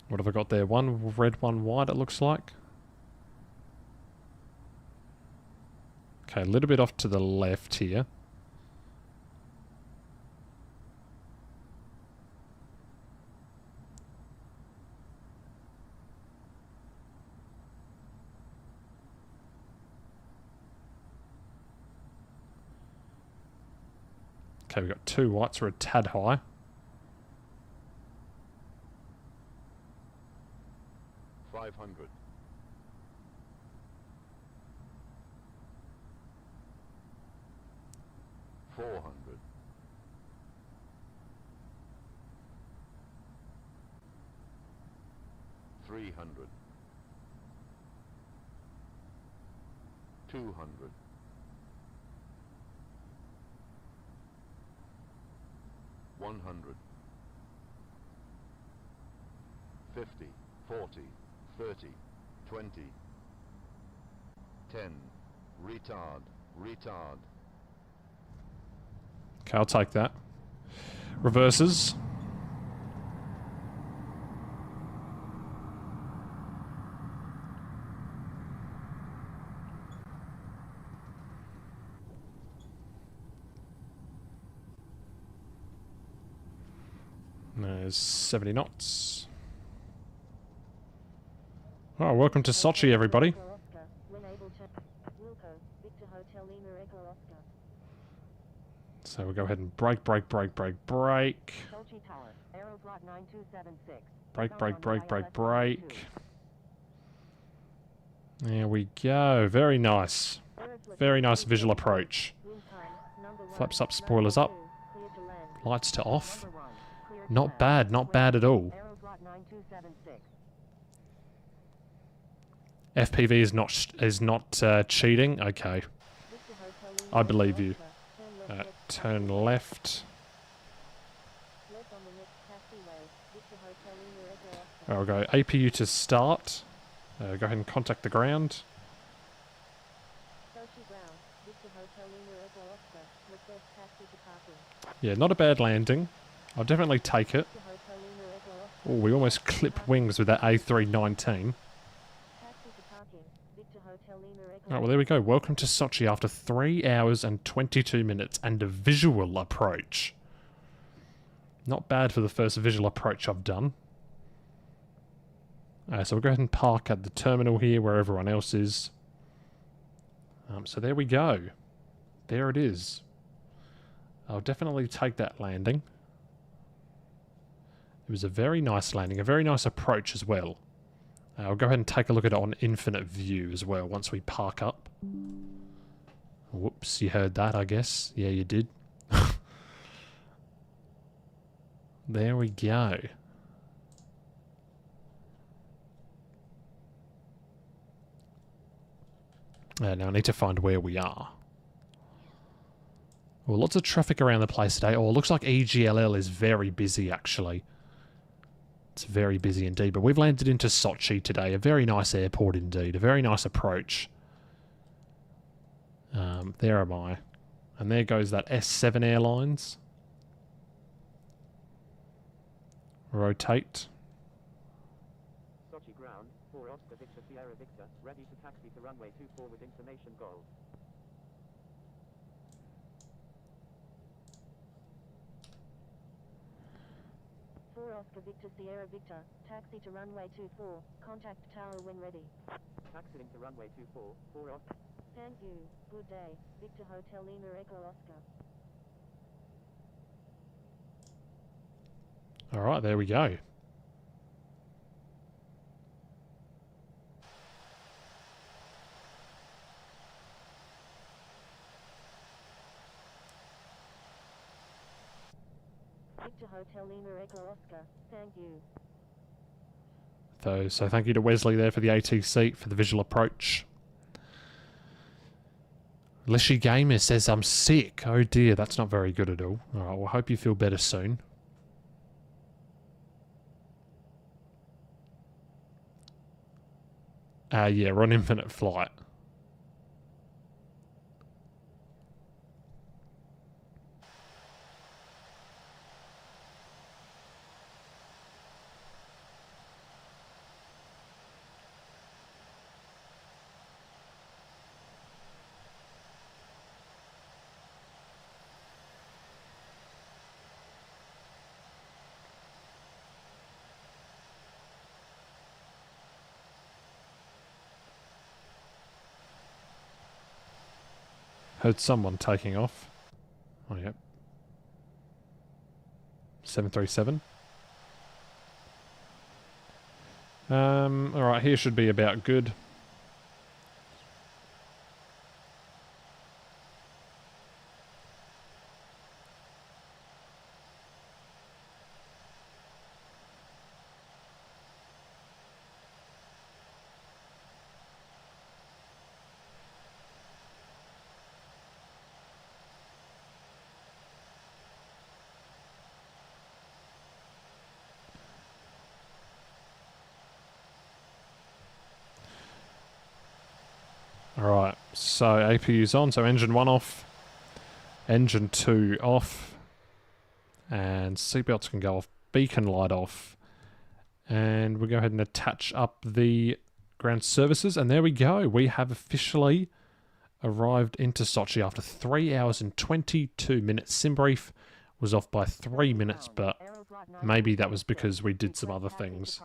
What have I got there? One red, one white, it looks like. Okay, a little bit off to the left here. Okay, we've got two whites, we're a tad high. $500. 400. 300. 200. 100. 50, 40, 30, 20. 10. Retard. Okay, I'll take that. Reverses. There's 70 knots. Oh, welcome to Sochi, everybody. So we'll go ahead and brake. Sochi Tower, Aeroflot 9276. Brake. There we go. Very nice. Very nice visual approach. Flaps up, spoilers up. Lights to off. Not bad at all. FPV is not cheating. Okay, I believe you. Turn left. I'll go APU to start. Go ahead and contact the ground. Yeah, not a bad landing. I'll definitely take it. Oh, we almost clipped wings with that A319. Alright, well there we go. Welcome to Sochi after 3 hours and 22 minutes and a visual approach. Not bad for the first visual approach I've done. So we'll go ahead and park at the terminal here where everyone else is. So there we go. There it is. I'll definitely take that landing. It was a very nice landing, a very nice approach as well. I'll go ahead and take a look at it on infinite view as well once we park up. Whoops, you heard that, I guess. Yeah, you did. There we go. Now I need to find where we are. Well, lots of traffic around the place today. Oh, it looks like EGLL is very busy, actually. It's very busy indeed. But we've landed into Sochi today. A very nice airport indeed. A very nice approach. There am I. And there goes that S7 Airlines. Rotate. ground, 4 Oscar Victor Sierra Victor, ready to taxi to runway 24 with information goal. Oscar Victor Sierra Victor, taxi to runway 24, contact tower when ready. Taxiing to runway 24, 4 Oscar. Thank you, good day, Victor Hotel Lima Echo Oscar. Alright, there we go. Victor Hotel Lima Echo Oscar, thank you. So thank you to Wesley there for the ATC for the visual approach. Leshy Gamer says I'm sick. Oh dear, that's not very good at all. Alright, well, hope you feel better soon. Yeah, we're on infinite flight. Heard someone taking off. Oh, yep. 737. Alright, here should be about good. Alright, so APU's on, so engine 1 off, engine 2 off, and seatbelts can go off, beacon light off, and we'll go ahead and attach up the ground services, and there we go, we have officially arrived into Sochi after 3 hours and 22 minutes. Sim brief was off by 3 minutes, but maybe that was because we did some other things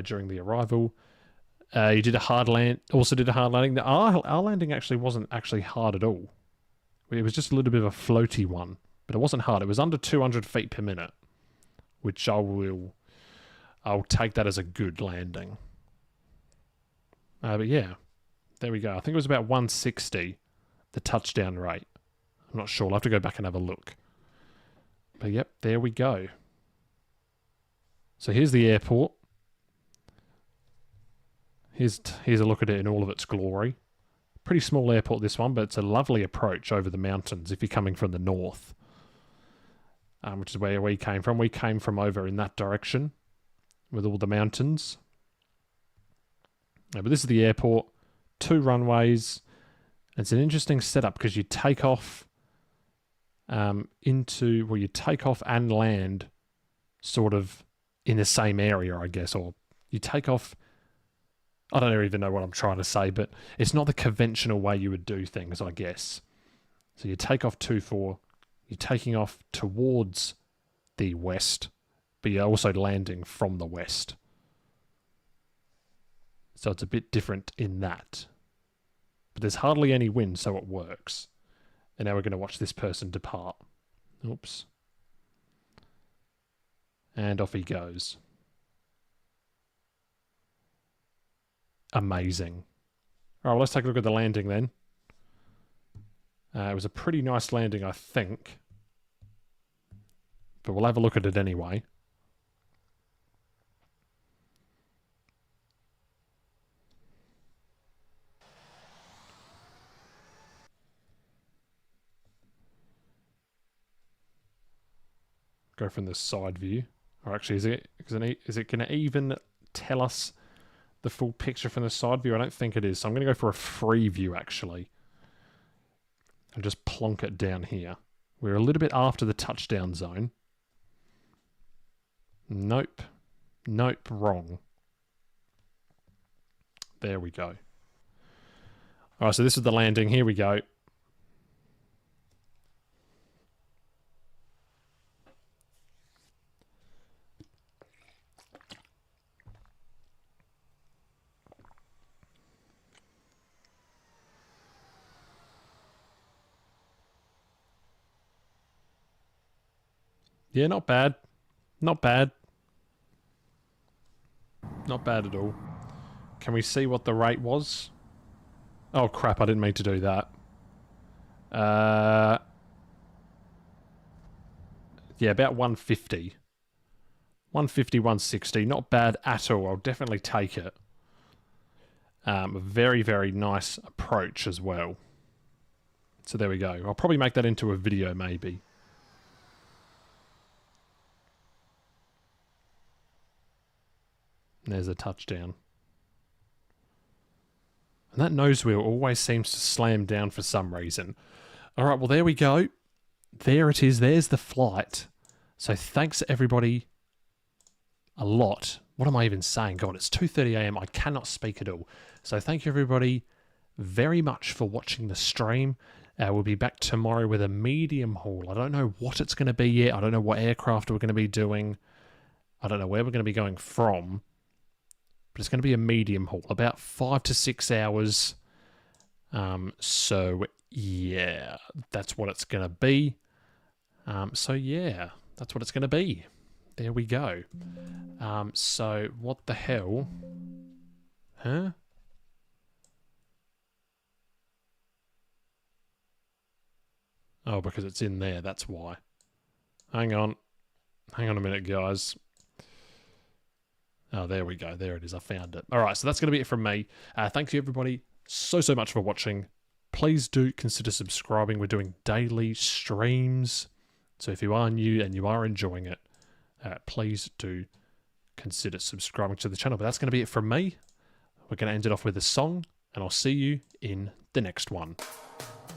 during the arrival. You did a hard land, also did a hard landing. Our landing actually wasn't actually hard at all. It was just a little bit of a floaty one, but it wasn't hard. It was under 200 feet per minute, which I'll take that as a good landing. But yeah, there we go. I think it was about 160, the touchdown rate. I'm not sure. I'll have to go back and have a look. But yep, there we go. So here's the airport. Here's a look at it in all of its glory. Pretty small airport, this one, but it's a lovely approach over the mountains if you're coming from the north, which is where we came from. We came from over in that direction with all the mountains. But this is the airport, 2 runways. It's an interesting setup because you take off you take off and land sort of in the same area, I guess, or you take off. I don't even know what I'm trying to say, but it's not the conventional way you would do things, I guess. So you take off 2-4, you're taking off towards the west, but you're also landing from the west. So it's a bit different in that. But there's hardly any wind, so it works. And now we're going to watch this person depart. Oops. And off he goes. Amazing. Alright, well, let's take a look at the landing then. It was a pretty nice landing, I think. But we'll have a look at it anyway. Go from the side view. Or actually, is it going to even tell us the full picture from the side view? I don't think it is. So I'm going to go for a free view, actually. And just plonk it down here. We're a little bit after the touchdown zone. Nope. Nope, wrong. There we go. All right, so this is the landing. Here we go. Yeah, not bad. Not bad. Not bad at all. Can we see what the rate was? Oh, crap, I didn't mean to do that. Yeah, about 150. 150, 160. Not bad at all. I'll definitely take it. A very, very nice approach as well. So there we go. I'll probably make that into a video, maybe. There's a touchdown. And that nose wheel always seems to slam down for some reason. Alright, well there we go. There it is. There's the flight. So thanks everybody a lot. What am I even saying? God, it's 2:30 AM. I cannot speak at all. So thank you everybody very much for watching the stream. We'll be back tomorrow with a medium haul. I don't know what it's going to be yet. I don't know what aircraft we're going to be doing. I don't know where we're going to be going from. But it's going to be a medium haul, about 5 to 6 hours. So, yeah, that's what it's going to be. So, yeah, that's what it's going to be. There we go. So, what the hell? Huh? Oh, because it's in there, that's why. Hang on. Hang on a minute, guys. Oh, there we go. There it is. I found it. All right, so that's going to be it from me. Thank you, everybody, so much for watching. Please do consider subscribing. We're doing daily streams. So if you are new and you are enjoying it, please do consider subscribing to the channel. But that's going to be it from me. We're going to end it off with a song, and I'll see you in the next one.